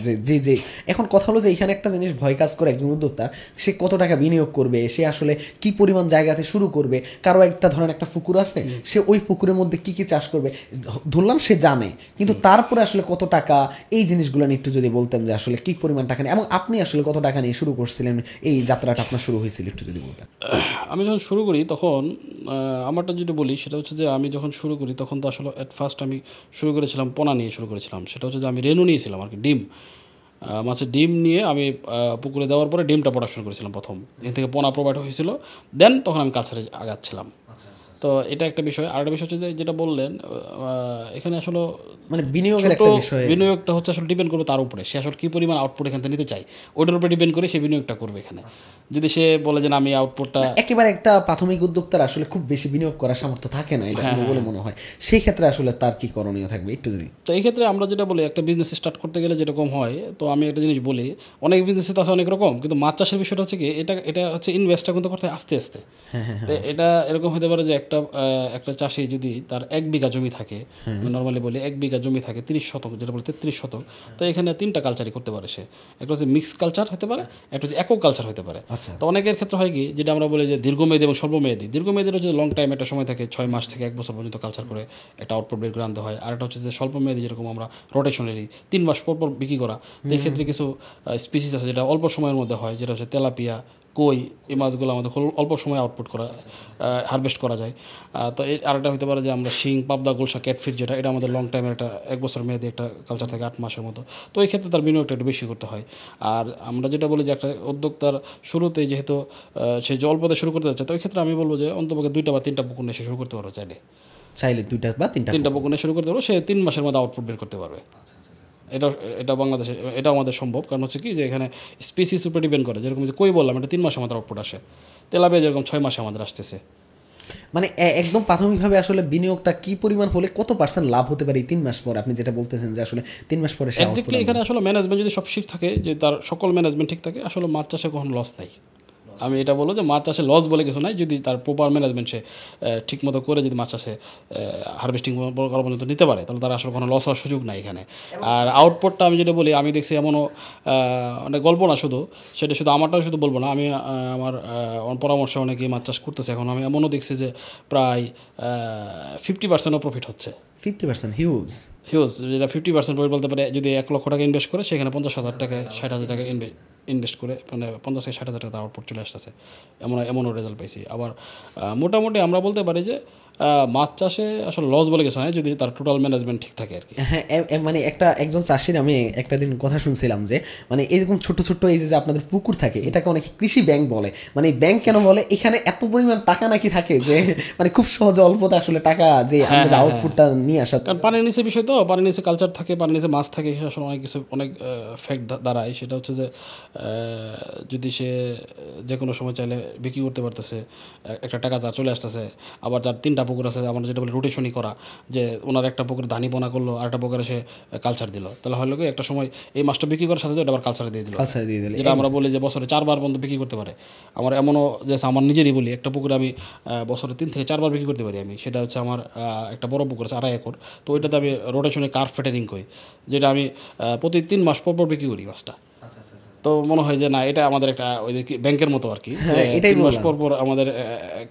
যে এখন কথা হলো যে এখানে একটা জিনিস ভয় কাজ করে একজন উদ্যোক্তা, সে কত টাকা বিনিয়োগ করবে, সে আসলে কি পরিমাণ জায়গাতে শুরু করবে। কারো একটা ধরেন একটা পুকুর আছে, সে ওই পুকুরের মধ্যে কি কি চাষ করবে ধরলাম সে জানে, কিন্তু তারপরে আসলে কত টাকা, এই জিনিসগুলো নিয়ে একটু যদি বলতেন যে আসলে কি পরিমাণ টাকা নিয়ে, এবং আপনি আসলে কত টাকা নিয়ে শুরু করছিলেন, এই যাত্রাটা আপনার শুরু হয়েছিল একটু যদি বলতেন। আমি যখন শুরু করি তখন আমারটা যেটা বলি সেটা হচ্ছে যে আমি যখন শুরু করি তখন তো আসলে অ্যাট ফার্স্ট আমি শুরু করেছিলাম পোনা নিয়ে শুরু করেছিলাম। সেটা হচ্ছে যে আমি রেনু নিয়েছিলাম আর কি, ডিম, মাছের ডিম নিয়ে আমি পুকুরে দেওয়ার পরে ডিমটা প্রোডাকশন করেছিলাম প্রথম, এখান থেকে পোনা প্রোভাইড হয়েছিল। দেন তখন আমি কালচারে আগাচ্ছিলাম। তো তো এটা একটা বিষয়। আর একটা বিষয় হচ্ছে যে যেটা বললেন এখানে আসলে মানে বিনিয়োগের একটা বিষয়, বিনিয়োগটা হচ্ছে আসলে ডিপেন্ড করবে তার উপরে, সে আসলে কী পরিমাণ আউটপুট এখান থেকে নিতে চায় ওইটার উপরে ডিপেন্ড করে সে বিনিয়োগটা করবে এখানে। যদি সে বলে যে না আমি আউটপুটটা একেবারে একটা প্রাথমিক উদ্যোক্তার আসলে খুব বেশি বিনিয়োগ করার সামর্থ্য থাকে না এটা বলে মনে হয়, সেই ক্ষেত্রে আসলে তার কি করণীয় থাকবে একটু যদি। তো এই ক্ষেত্রে আমরা যেটা বলি একটা বিজনেস স্টার্ট করতে গেলে যেরকম হয়, তো আমি একটা জিনিস বলি অনেক বিজনেস তো আছে অনেক রকম, কিন্তু মাছ চাষের বিষয়টা হচ্ছে কি এটা এটা হচ্ছে ইনভেস্টটা কিন্তু করতে হয় আস্তে আস্তে। তো এটা এরকম হতে পারে যে একটা চাষি যদি তার 1 বিঘা জমি থাকে, নর্মালি বলি 1 বিঘা জমি থাকে 30 শতক, যেটা বলে 33 শতক, তো এখানে 3টা কালচারই করতে পারে সে। একটা হচ্ছে মিক্স কালচার হতে পারে, একটা হচ্ছে একক কালচার হতে পারে। তো অনেকের ক্ষেত্রে হয় কি যেটা আমরা বলি যে দীর্ঘমেয়াদী এবং স্বল্পমেয়াদী। দীর্ঘমেয়াদীর হচ্ছে লং টাইম একটা সময় থাকে 6 মাস থেকে 1 বছর পর্যন্ত কালচার করে একটা আউটপুট বের করে আনতে হয়। আর একটা হচ্ছে যে স্বল্পমেয়াদী, যেরকম আমরা রোটেশনারি 3 মাস পর পর বিক্রি করা। তো এই ক্ষেত্রে কিছু স্পিসিস আছে যেটা অল্প সময়ের মধ্যে হয়, যেটা হচ্ছে তেলাপিয়া, কই, এই মাছগুলো আমাদের খুব অল্প সময়ে আউটপুট করা হারভেস্ট করা যায়। তো এই আরেকটা হতে পারে যে আমরা শিং, পাবদা, গোলসা, ক্যাটফিট, যেটা এটা আমাদের লং টাইমের একটা 1 বছর মেয়াদি একটা কালচার থাকে 8 মাসের মতো। তো এই ক্ষেত্রে তার বিনিয়োগটা একটু বেশি করতে হয়। আর আমরা যেটা বলি যে একটা উদ্যোক্তার শুরুতেই যেহেতু সে জলপথে শুরু করতে যাচ্ছে, তো এই ক্ষেত্রে আমি বলবো যে অন্তপক্ষে 2টা বা 3টা পুকুর নিয়ে সে শুরু করতে পারো চাইলে। 2টা বা 3টা পুকুর নিয়ে শুরু করতে পারো, সে 3 মাসের মধ্যে আউটপুট বের করতে পারবে। এটা এটা বাংলাদেশে এটা আমাদের সম্ভব, কারণ হচ্ছে কি যে এখানে স্পিসিস উপরে ডিপেন্ড করে। যেরকম যে কই বললাম এটা 3 মাসে আমাদের আউটপুট আসে, তেলাপিয়া যেরকম 6 মাসে আমাদের আসতেছে। মানে একদম প্রাথমিকভাবে আসলে বিনিয়োগটা কি পরিমাণ হলে কত পার্সেন্ট লাভ হতে পারে এই 3 মাস পর, আপনি যেটা বলতেছেন যে আসলে 3 মাস পরে একজ্যাক্টলি এখানে আসলে ম্যানেজমেন্ট যদি সব ঠিক থাকে, যে তার সকল ম্যানেজমেন্ট ঠিক থাকে, আসলে মাছ চাষে কখনো লস নাই। আমি এটা বলবো যে মাছ চাষে লস বলে কিছু নাই, যদি তার প্রপার ম্যানেজমেন্ট সে ঠিকমতো করে যদি মাছ চাষে হারভেস্টিং করা পর্যন্ত নিতে পারে, তাহলে তার আসলে কোনো লস হওয়ার সুযোগ নাই এখানে। আর আউটপুটটা আমি যেটা বলি, আমি দেখছি এমনও অনেক গল্প না শুধু, সেটা শুধু আমারটাও শুধু বলবো না, আমি আমার পরামর্শে অনেকেই মাছ চাষ করতেছে এখন, আমি এমনও দেখছি যে প্রায় 50%ও প্রফিট হচ্ছে। 50% হিউজ, যেটা 50% প্রফিট বলতে পারে, যদি 1 লক্ষ টাকা ইনভেস্ট করে সেখানে 50,000 টাকা 60,000 টাকা ইনভেস্ট করে মানে 50,000 থেকে 60,000 টাকা আউটপুট চলে আসতেছে। এমনও রেজাল্ট পাইছি। আবার মোটামুটি আমরা বলতে পারি যে মাছ চাষে আসলে লস বলে কিছু নয়, যদি তার টোটাল ম্যানেজমেন্ট ঠিক থাকে আর কি। হ্যাঁ, মানে একজন চাষির আমি একটা দিন কথা শুনছিলাম যে মানে এরকম ছোট ছোট এই যে আপনাদের পুকুর থাকে, এটাকে অনেকে কৃষি ব্যাংক বলে। মানে ব্যাংক কেন বলে, এখানে এত পরিমাণ টাকা নাকি থাকে যে মানে খুব সহজে অল্পতে আসলে টাকা যে আমরা যে আউটপুটটা নিয়ে আসা। কারণ পানির নিচে বিষয়, তো পানির নিচে কালচার থাকে, পানির নিচে মাছ থাকে, আসলে অনেক কিছু অনেক ফ্যাক্ট দাঁড়ায়। সেটা হচ্ছে যে যদি সে যে কোনো সময় চাইলে বিক্রি করতে পারতেছে, একটা টাকা তার চলে আসতেছে। আবার যার 3টা পুকুর আছে, আমরা যেটা বলি রোটেশনই করা, যে ওনার একটা পুকুরে ধানি পোনা করলো আর একটা পুকুরে সে কালচার দিল, তাহলে হলো কি একটা সময় এই মাছটা বিক্রি করার সাথে এটা আবার কালচার দিয়ে দিল, যেটা আমরা বলি যে বছরে 4 বার পর্যন্ত বিক্রি করতে পারে। আমার এমনও যে আমার নিজেরই বলি, একটা পুকুরে আমি বছরে 3 থেকে 4 বার বিক্রি করতে পারি আমি। সেটা হচ্ছে আমার একটা বড় পুকুর আছে 2.5 একর, তো ওইটাতে আমি রোটেশনে কার্ভ ফেটারিং করি, যেটা আমি প্রতি 3 মাস পর পর বিক্রি করি মাছটা। তো মনে হয় যে না, এটা আমাদের একটা ওই যে ব্যাংকের মতো আর কি, 3 মাস পর পর আমাদের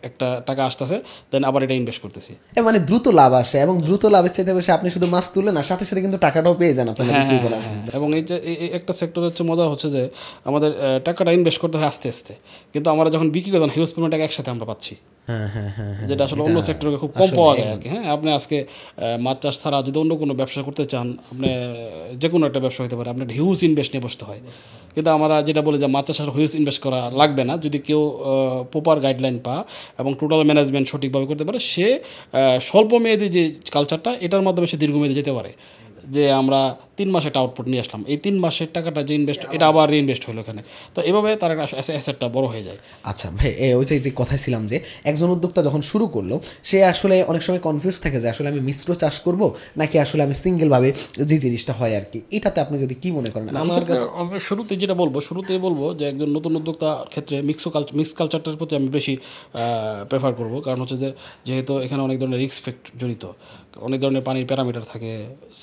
একটা টাকা আসতেছে, দেন আবার এটা ইনভেস্ট করতেছি। মানে দ্রুত লাভ আসে, এবং দ্রুত লাভের চাইতে বেশি আপনি শুধু মাছ তুলেন না, সাথে সাথে কিন্তু টাকাটাও পেয়ে যান আপনার বিক্রি করার। এবং এই যে একটা সেক্টর হচ্ছে মজা হচ্ছে যে আমাদের টাকাটা ইনভেস্ট করতে হয় আস্তে আস্তে, কিন্তু আমরা যখন বিক্রি করতাম হিউজ পরিমাণ টাকা একসাথে আমরা পাচ্ছি, যেটা আসলে অন্য সেক্টরে খুব কম পাওয়া যায় আর কি। হ্যাঁ, আপনি আজকে মাছ চাষ ছাড়া যদি অন্য কোনো ব্যবসা করতে চান, আপনি যে কোনো একটা ব্যবসা হতে পারে, আপনার হিউজ ইনভেস্ট নিয়ে বসতে হয়। কিন্তু আমরা যেটা বলি যে মাছ চাষের হিউজ ইনভেস্ট করা লাগবে না, যদি কেউ প্রপার গাইডলাইন পা এবং টোটাল ম্যানেজমেন্ট সঠিকভাবে করতে পারে, সে স্বল্প মেয়াদী যে কালচারটা, এটার মাধ্যমে সে দীর্ঘমেয়াদী যেতে পারে। যে আমরা 3 মাসে একটা আউটপুট নিয়ে আসলাম, এই 3 মাসের টাকাটা যে ইনভেস্ট, এটা আবার রিইনভেস্ট হলো এখানে, তো এভাবে তার একটা অ্যাসেটটা বড় হয়ে যায়। আচ্ছা ভাই, ওই যে কথাই ছিলাম যে একজন উদ্যোক্তা যখন শুরু করলো, সে আসলে অনেক সময় কনফিউজ থাকে যে আসলে আমি মিশ্র চাষ করব নাকি আসলে আমি সিঙ্গেলভাবে যে জিনিসটা হয় আর কি, এটাতে আপনি যদি কি মনে করেন? আমার কাছে শুরুতেই বলবো যে একজন নতুন উদ্যোক্তার ক্ষেত্রে মিক্স কালচারটার প্রতি আমি বেশি প্রেফার করব, কারণ হচ্ছে যে যেহেতু এখানে অনেক ধরনের রিস্ক ফ্যাক্টর জড়িত, অনেক ধরনের পানির প্যারামিটার থাকে,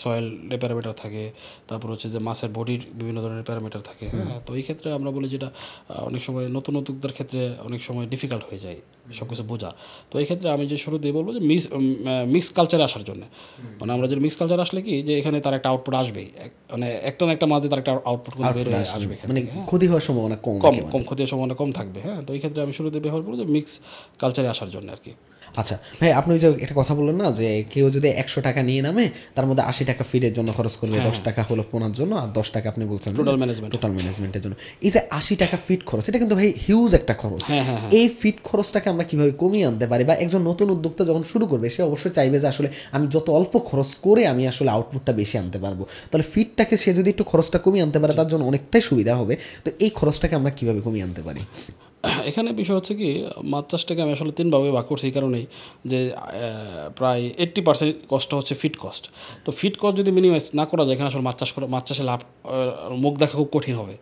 সয়েলের প্যারামিটার থাকে, তারপর হচ্ছে যে মাছের বডির বিভিন্ন ধরনের প্যারামিটার থাকে। হ্যাঁ, তো এই ক্ষেত্রে আমরা বলি যেটা অনেক সময় নতুন উদ্যোক্তার ক্ষেত্রে অনেক সময় ডিফিকাল্ট হয়ে যায় সব কিছু বোঝা। তো এই ক্ষেত্রে আমি যে শুরুতেই বলবো যে মিক্স কালচারে আসার জন্য, মানে আমরা যে মিক্স কালচার আসলে কি যে এখানে তার একটা আউটপুট আসবেই, মানে একটা না একটা মাঝে তার একটা আউটপুট বের হয়ে আসবে, মানে ক্ষতি হওয়ার সম্ভাবনা কম ক্ষতি হওয়ার সম্ভাবনা কম থাকবে। হ্যাঁ, তো এই ক্ষেত্রে আমি শুরুতে ব্যবহার করবো যে মিক্স কালচারে আসার জন্য আর কি। আচ্ছা ভাই, আপনি ওই যে একটা কথা বললেন না যে কেউ যদি 100 টাকা নিয়ে নামে তার মধ্যে 80 টাকা ফিডের জন্য খরচ করবে, 10 টাকা হলো পোনার জন্য, আর 10 টাকা আপনি বলছেন টোটাল ম্যানেজমেন্ট। টোটাল ম্যানেজমেন্টের জন্য। এই যে 80 টাকা ফিড খরচ, এটা কিন্তু ভাই হিউজ একটা খরচ। এই ফিড খরচটাকে আমরা কিভাবে কমিয়ে আনতে পারি, বা একজন নতুন উদ্যোক্তা যখন শুরু করবে সে অবশ্যই চাইবে যে আসলে আমি যত অল্প খরচ করে আমি আসলে আউটপুটটা বেশি আনতে পারবো, তাহলে ফিডটাকে সে যদি একটু খরচটা কমিয়ে আনতে পারে তার জন্য অনেকটাই সুবিধা হবে। তো এই খরচটাকে আমরা কিভাবে কমিয়ে আনতে পারি? এখানে বিষয় হচ্ছে কি, মাছ চাষটাকে আমি আসলে 3 ভাগে ভাগ করছি এই কারণেই যে প্রায় 80% কষ্ট হচ্ছে ফিড কস্ট। তো ফিড কস্ট যদি মিনিমাইজ না করা যায়, এখানে আসলে মাছ চাষে লাভ মুখ দেখা খুব কঠিন হবে।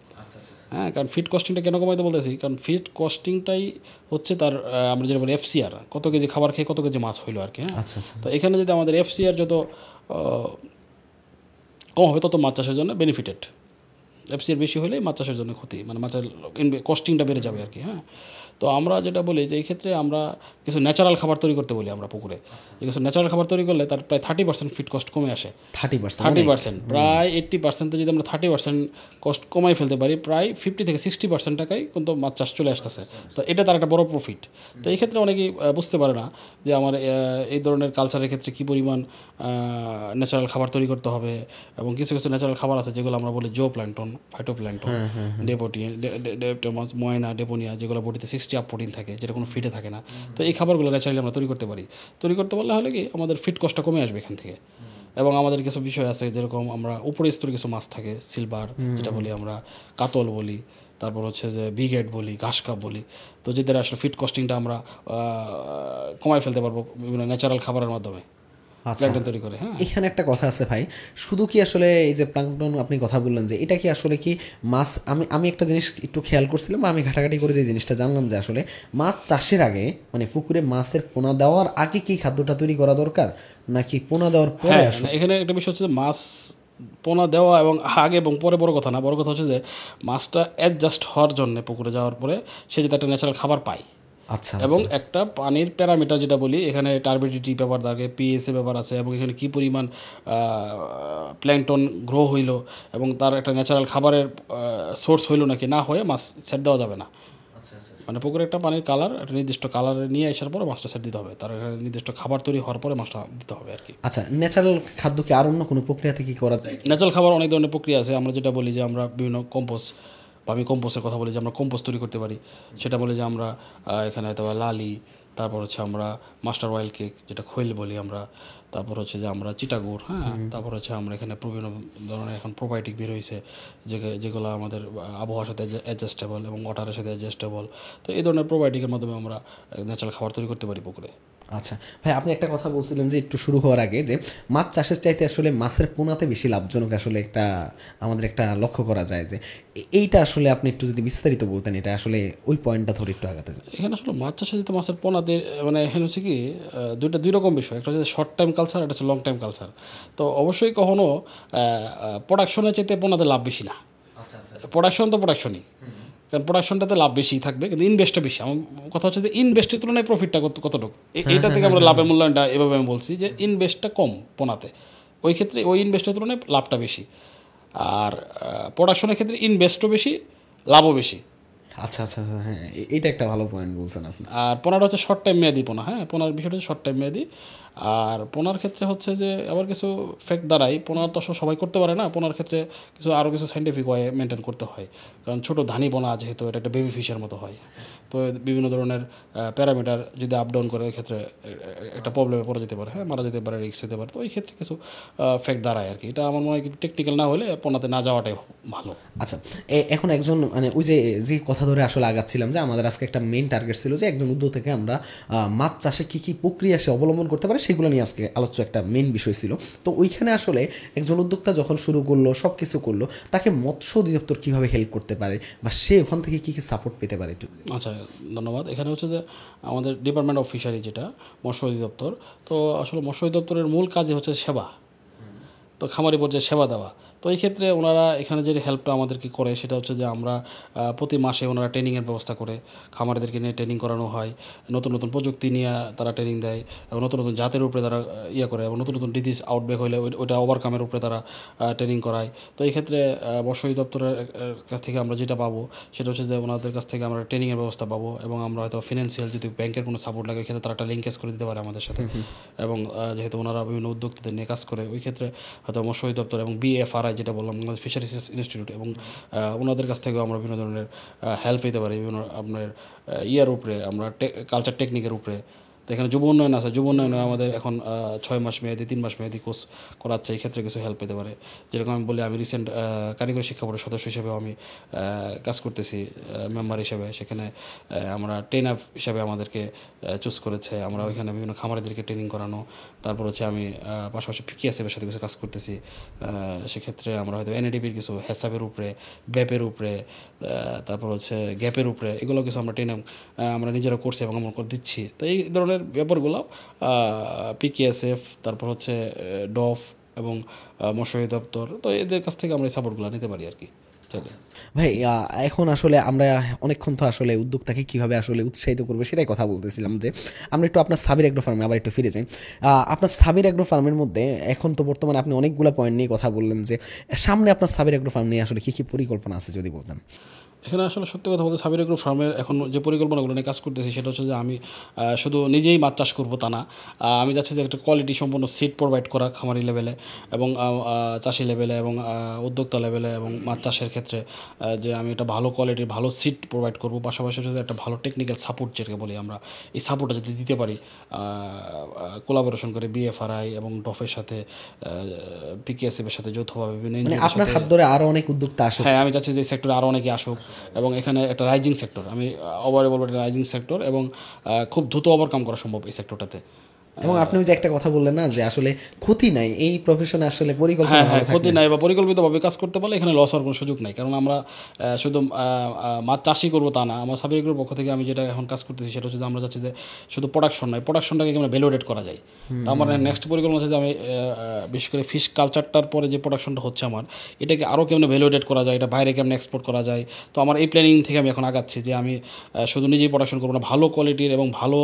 হ্যাঁ, কারণ ফিড কস্টিংটা কেন কমাইতে বলতেছি, কারণ ফিড কস্টিংটাই হচ্ছে তার আমরা যেটা বলি এফসিআর, কত কেজি খাবার খেয়ে কত কেজি মাছ হইলো আর কি। হ্যাঁ, তো এখানে যদি আমাদের এফসিআর যত কম হবে তত মাছ চাষের জন্য বেনিফিটেড। এফসিআর বেশি হলে মাছ চাষের জন্য ক্ষতি, মানে মাছের কস্টিংটা বেড়ে যাবে আর কি। হ্যাঁ, তো আমরা যেটা বলি যে এই ক্ষেত্রে আমরা কিছু ন্যাচারাল খাবার তৈরি করতে বলি আমরা পুকুরে, কিছু ন্যাচারাল খাবার তৈরি করলে তার প্রায় 30% ফিড কস্ট কমে আসে। 30% প্রায় 80% যদি আমরা 30% কস্ট কমাই ফেলতে পারি, প্রায় 50 থেকে 60% টাকায় কিন্তু মাছ চাষ চলে আসতেছে। তো এটা তার একটা বড় প্রফিট। তো এই ক্ষেত্রে অনেকেই বুঝতে পারে না যে আমার এই ধরনের কালচারের ক্ষেত্রে কী পরিমাণ ন্যাচারাল খাবার তৈরি করতে হবে, এবং কিছু কিছু ন্যাচারাল খাবার আছে যেগুলো আমরা বলি জো প্ল্যাঙ্কটন, ফাইটোপ্ল্যাঙ্কটন, ডেপোটিয়াস, ময়না, ডেপোনিয়া, যেগুলো বডিতে 60 আপ প্রোটিন থাকে, যেটা কোনো ফিডে থাকে না। তো এই খাবারগুলো ন্যাচারালি আমরা তৈরি করতে পারি। তৈরি করতে পারলে হলে কি আমাদের ফিড কস্টটা কমে আসবে এখান থেকে। এবং আমাদের কিছু বিষয় আছে, যেরকম আমরা উপরে স্তরে কিছু মাছ থাকে, সিলভার যেটা বলি আমরা, কাতল বলি, তারপর হচ্ছে যে বিগেট বলি, ঘাসকাপ বলি। তো যেদের আসলে ফিড কস্টিংটা আমরা কমাই ফেলতে পারবো বিভিন্ন ন্যাচারাল খাবারের মাধ্যমে প্ল্যাঙ্কটন তৈরি করে। হ্যাঁ, এখানে একটা কথা আছে ভাই, শুধু কি আসলে এই যে প্ল্যাঙ্কটন আপনি কথা বললেন যে এটা কি আসলে কি মাছ, আমি একটা জিনিস একটু খেয়াল করছিলাম, আমি ঘাটাঘাটি করে যে জিনিসটা জানলাম যে আসলে মাছ চাষের আগে, মানে পুকুরে মাছের পোনা দেওয়ার আগে কি খাদ্যটা তৈরি করা দরকার, নাকি পোনা দেওয়ার পরে? এখানে একটা বিষয় হচ্ছে যে মাছ পোনা দেওয়া এবং আগে এবং পরে বড় কথা না, বড় কথা হচ্ছে যে মাছটা অ্যাডজাস্ট হওয়ার জন্য পুকুরে যাওয়ার পরে সে যাতে একটা ন্যাচারাল খাবার পায়। আচ্ছা, এবং একটা পানির প্যারামিটার যেটা বলি, এখানে টার্বিডিটি ব্যাপার থাকে, পিএসএ ব্যাপার আছে, এবং এখানে কী পরিমাণ প্ল্যাঙ্কটন গ্রো হইলো এবং তার একটা ন্যাচারাল খাবারের সোর্স হইলো নাকি না হয়ে মাছ সেট দেওয়া যাবে না। মানে পুকুরে একটা পানির কালার, একটা নির্দিষ্ট কালারে নিয়ে আসার পরে মাছটা সেট দিতে হবে, তার নির্দিষ্ট খাবার তৈরি হওয়ার পরে মাছটা দিতে হবে আর কি। আচ্ছা, ন্যাচারাল খাদ্য কি আর অন্য কোনো প্রক্রিয়াতে কি করা যায়? ন্যাচারাল খাবার অনেক ধরনের প্রক্রিয়া আছে। আমরা যেটা বলি যে আমরা বিভিন্ন কম্পোস্ট, আমি কম্পোস্টের কথা বলি যে আমরা কম্পোস্ট তৈরি করতে পারি। সেটা বলি যে আমরা এখানে হয়তো লালি, তারপর হচ্ছে আমরা মাস্টার অয়েল কেক যেটা খৈল বলি আমরা, তারপর হচ্ছে যে আমরা চিটাগুড়। হ্যাঁ, তারপর হচ্ছে আমরা এখানে বিভিন্ন ধরনের এখন প্রোবায়োটিক বের হয়েছে যেগুলো আমাদের আবহাওয়ার সাথে অ্যাডজাস্টেবল এবং ওয়াটারের সাথে অ্যাডজাস্টেবল। তো এই ধরনের প্রোবায়োটিকের মাধ্যমে আমরা ন্যাচারাল খাবার তৈরি করতে পারি পুকুরে। আচ্ছা ভাই, আপনি একটা কথা বলছিলেন যে একটু শুরু হওয়ার আগে যে মাছ চাষের চাইতে আসলে মাছের পোনাতে বেশি লাভজনক, আসলে একটা আমাদের একটা লক্ষ্য করা যায় যে এইটা আসলে আপনি একটু যদি বিস্তারিত বলতেন, এটা আসলে ওই পয়েন্টটা ধরে একটু আগাতে যায়। এখানে আসলে মাছ চাষে যেতে মাছের পোনাতে, মানে এখানে হচ্ছে কি দুই রকম বিষয়, একটা হচ্ছে শর্ট টাইম কালচার, একটা হচ্ছে লং টাইম কালচার। তো অবশ্যই কখনো প্রোডাকশনের চাইতে পোনাতে লাভ বেশি না। প্রোডাকশন তো প্রোডাকশনই, কারণ প্রোডাকশনটাতে লাভ বেশি থাকবে কিন্তু ইনভেস্টটা বেশি। আমার কথা হচ্ছে যে ইনভেস্টের তুলনায় প্রফিটটা কতটুকু, এইটা থেকে আমরা লাভের মূল্যায়নটা এভাবে আমি বলছি যে ইনভেস্টটা কম পোনাতে, ওই ক্ষেত্রে ওই ইনভেস্টের তুলনায় লাভটা বেশি। আর প্রোডাকশনের ক্ষেত্রে ইনভেস্টও বেশি, লাভও বেশি। আচ্ছা আচ্ছা, হ্যাঁ, এটা একটা ভালো পয়েন্ট বলছেন আপনি। আর পোনাটা হচ্ছে শর্ট টাইম মেয়াদি পোনা। হ্যাঁ, পোনার বিষয়টা হচ্ছে শর্ট টাইম মেয়াদি। আর পোনার ক্ষেত্রে হচ্ছে যে আবার কিছু ফ্যাক্ট দ্বারাই, পোনার তো সবাই করতে পারে না, পোনার ক্ষেত্রে আরও কিছু সাইন্টিফিক ওয়ে মেনটেন করতে হয়। কারণ ছোটো ধানি পোনা যেহেতু এটা একটা বেবি ফিশের মতো হয়, তো বিভিন্ন ধরনের প্যারামিটার যদি আপ ডাউন করে ওই ক্ষেত্রে একটা প্রবলেমে পড়ে যেতে পারে। হ্যাঁ, মারা যেতে পারে, রিস্ক হতে পারে। তো ওই ক্ষেত্রে কিছু ফ্যাক্ট দাঁড়ায় আর কি। এটা আমার মনে হয় একটু টেকনিক্যাল না হলে পোনাতে না যাওয়াটাই ভালো। আচ্ছা, এখন একজন মানে ওই যে কথা ধরে আসলে আগাচ্ছিলাম যে আমাদের আজকে একটা মেইন টার্গেট ছিল যে একজন উদ্যোগ থেকে আমরা মাছ চাষে কী কী প্রক্রিয়া সে অবলম্বন করতে পারে সেগুলো নিয়ে আজকে আলোচ্য একটা মেইন বিষয় ছিল। তো ওইখানে আসলে একজন উদ্যোক্তা যখন শুরু করলো, সব কিছু করলো, তাকে মৎস্য অধিদপ্তর কীভাবে হেল্প করতে পারে বা সে ওখান থেকে কী কী সাপোর্ট পেতে পারে একটু? আচ্ছা, ধন্যবাদ। এখানে হচ্ছে যে আমাদের ডিপার্টমেন্ট অফ ফিশারি যেটা মৎস্য অধিদপ্তর, তো আসলে মৎস্য অধিদপ্তরের মূল কাজই হচ্ছে সেবা। তো খামারি পর্যায়ে সেবা দেওয়া। তো এই ক্ষেত্রে ওনারা এখানে যে হেল্পটা আমাদেরকে করে সেটা হচ্ছে যে আমরা প্রতি মাসে ওনারা ট্রেনিংয়ের ব্যবস্থা করে, খামারিদেরকে নিয়ে ট্রেনিং করানো হয়, নতুন নতুন প্রযুক্তি নিয়ে তারা ট্রেনিং দেয় এবং নতুন নতুন জাতের উপরে তারা করে এবং নতুন নতুন ডিজিজ আউটব্রেক হলে ওইটা ওভারকামের উপরে তারা ট্রেনিং করায়। তো এই ক্ষেত্রে মৎস্য অধিদপ্তরের কাছ থেকে আমরা যেটা পাবো সেটা হচ্ছে যে ওনাদের কাছ থেকে আমরা ট্রেনিংয়ের ব্যবস্থা পাবো এবং আমরা হয়তো ফিনান্সিয়াল যদি ব্যাংকের কোনো সাপোর্ট লাগে ক্ষেত্রে তারা একটা লিঙ্কেজ করে দিতে পারে আমাদের সাথে। এবং যেহেতু ওনারা বিভিন্ন উদ্যোক্তাদের নিয়ে কাজ করে, ওই ক্ষেত্রে হয়তো মৎস্য অধিদপ্তর এবং BFRI যেটা বললাম বাংলাদেশ ফিশারিজ ইনস্টিটিউট এবং ওনাদের কাছ থেকেও আমরা বিভিন্ন ধরনের হেল্প পেতে পারি বিভিন্ন আপনার ইয়ার উপরে, আমরা কালচার টেকনিকের উপরে। তো এখানে যুব উন্নয়ন আছে, যুব উন্নয়নে আমাদের এখন 6 মাস মেয়াদি 3 মাস মেয়াদি কোর্স করাচ্ছে, এই ক্ষেত্রে কিছু হেল্প পেতে পারে। যেরকম আমি বলি, আমি রিসেন্ট কারিগরি শিক্ষা বোর্ডের সদস্য হিসেবেও আমি কাজ করতেছি মেম্বার হিসেবে। সেখানে আমরা ট্রেনার হিসাবে আমাদেরকে চুজ করেছে, আমরা ওইখানে বিভিন্ন খামারিদেরকে ট্রেনিং করানো। তারপর হচ্ছে আমি পাশাপাশি PKSF-এর সাথে কিছু কাজ করতেছি। সেক্ষেত্রে আমরা হয়তো NADB-র কিছু হেসাবের উপরে, ব্যাপের উপরে, তারপর হচ্ছে গ্যাপের উপরে, এগুলো কিছু আমরা ট্রেনিং আমরা নিজেরা করছি এবং আমরা দিচ্ছি। তো এই ধরনের ব্যাপারগুলো PKSF, তারপর হচ্ছে ডফ এবং মৎস্য অধিদপ্তর, তো এদের কাছ থেকে আমরা এই সাপোর্টগুলো নিতে পারি আর কি। ভাই এখন আসলে আমরা অনেকক্ষণ তো আসলে উদ্যোক্তাকে কীভাবে আসলে উৎসাহিত করবো সেটাই কথা বলতেছিলাম, যে আমরা একটু আপনার সাবির অ্যাগ্রো ফার্মে আবার একটু ফিরে যাই। আপনার সাবির অ্যাগ্রো ফার্মের মধ্যে এখন তো বর্তমানে আপনি অনেকগুলো পয়েন্ট নিয়ে কথা বললেন, যে সামনে আপনার সাবির অ্যাগ্রো ফার্ম নিয়ে আসলে কী কী পরিকল্পনা আছে যদি বলতেন। এখানে আসলে সত্যি কথা বলতে সাবির এগ্রো ফার্মের এখন যে পরিকল্পনাগুলো নিয়ে কাজ করতেছি সেটা হচ্ছে যে আমি শুধু নিজেই মাছ চাষ করবো তা না, আমি চাচ্ছি যে একটা কোয়ালিটি সম্পন্ন সিড প্রোভাইড করা খামারি লেভেলে এবং চাষি লেভেলে এবং উদ্যোক্তা লেভেলে এবং মাছ চাষের ক্ষেত্রে, যে আমি একটা ভালো কোয়ালিটির ভালো সিড প্রোভাইড করবো। পাশাপাশি হচ্ছে একটা ভালো টেকনিক্যাল সাপোর্ট যেটাকে বলি আমরা, এই সাপোর্টটা যদি দিতে পারি কোলাবোরেশন করে BFRI এবং ডফের সাথে, PKSF-এর সাথে যৌথভাবে বিভিন্ন আপনার হাত ধরে আরও অনেক উদ্যোক্তা আসুক। হ্যাঁ, আমি চাচ্ছি যে এই সেক্টরে আরও অনেকে আসুক এবং এখানে একটা রাইজিং সেক্টর, আমি ওভারে বলবো একটা রাইজিং সেক্টর এবং খুব দ্রুত ওভারকাম করা সম্ভব এই সেক্টরটাতে। এবং আপনি যে একটা কথা বললেন না, যে আসলে ক্ষতি নাই এই প্রফেশনে, আসলে পরিকল্পনা, হ্যাঁ ক্ষতি নাই বা পরিকল্পিতভাবে কাজ করতে পারলে এখানে লস হওয়ার কোনো সুযোগ নাই। কারণ আমরা শুধু মাছ চাষই করবো তা না, আমার সাবির এগ্রোর পক্ষ থেকে আমি যেটা এখন কাজ করতেছি সেটা হচ্ছে যে আমরা চাচ্ছি যে শুধু প্রোডাকশন নয়, প্রোডাকশনটাকে আমরা ভ্যালুয়েট করা যায়। তো আমার নেক্সট পরিকল্পনা আছে যে আমি বিশেষ করে ফিশ কালচারটার পরে যে প্রোডাকশনটা হচ্ছে আমার, এটাকে আরও কেমন ভ্যালুয়েট করা যায়, এটা বাইরে কেমন এক্সপোর্ট করা যায়। তো আমার এই প্ল্যানিং থেকে আমি এখন আগাচ্ছি যে আমি শুধু নিজেই প্রোডাকশন করবো না, ভালো কোয়ালিটির এবং ভালো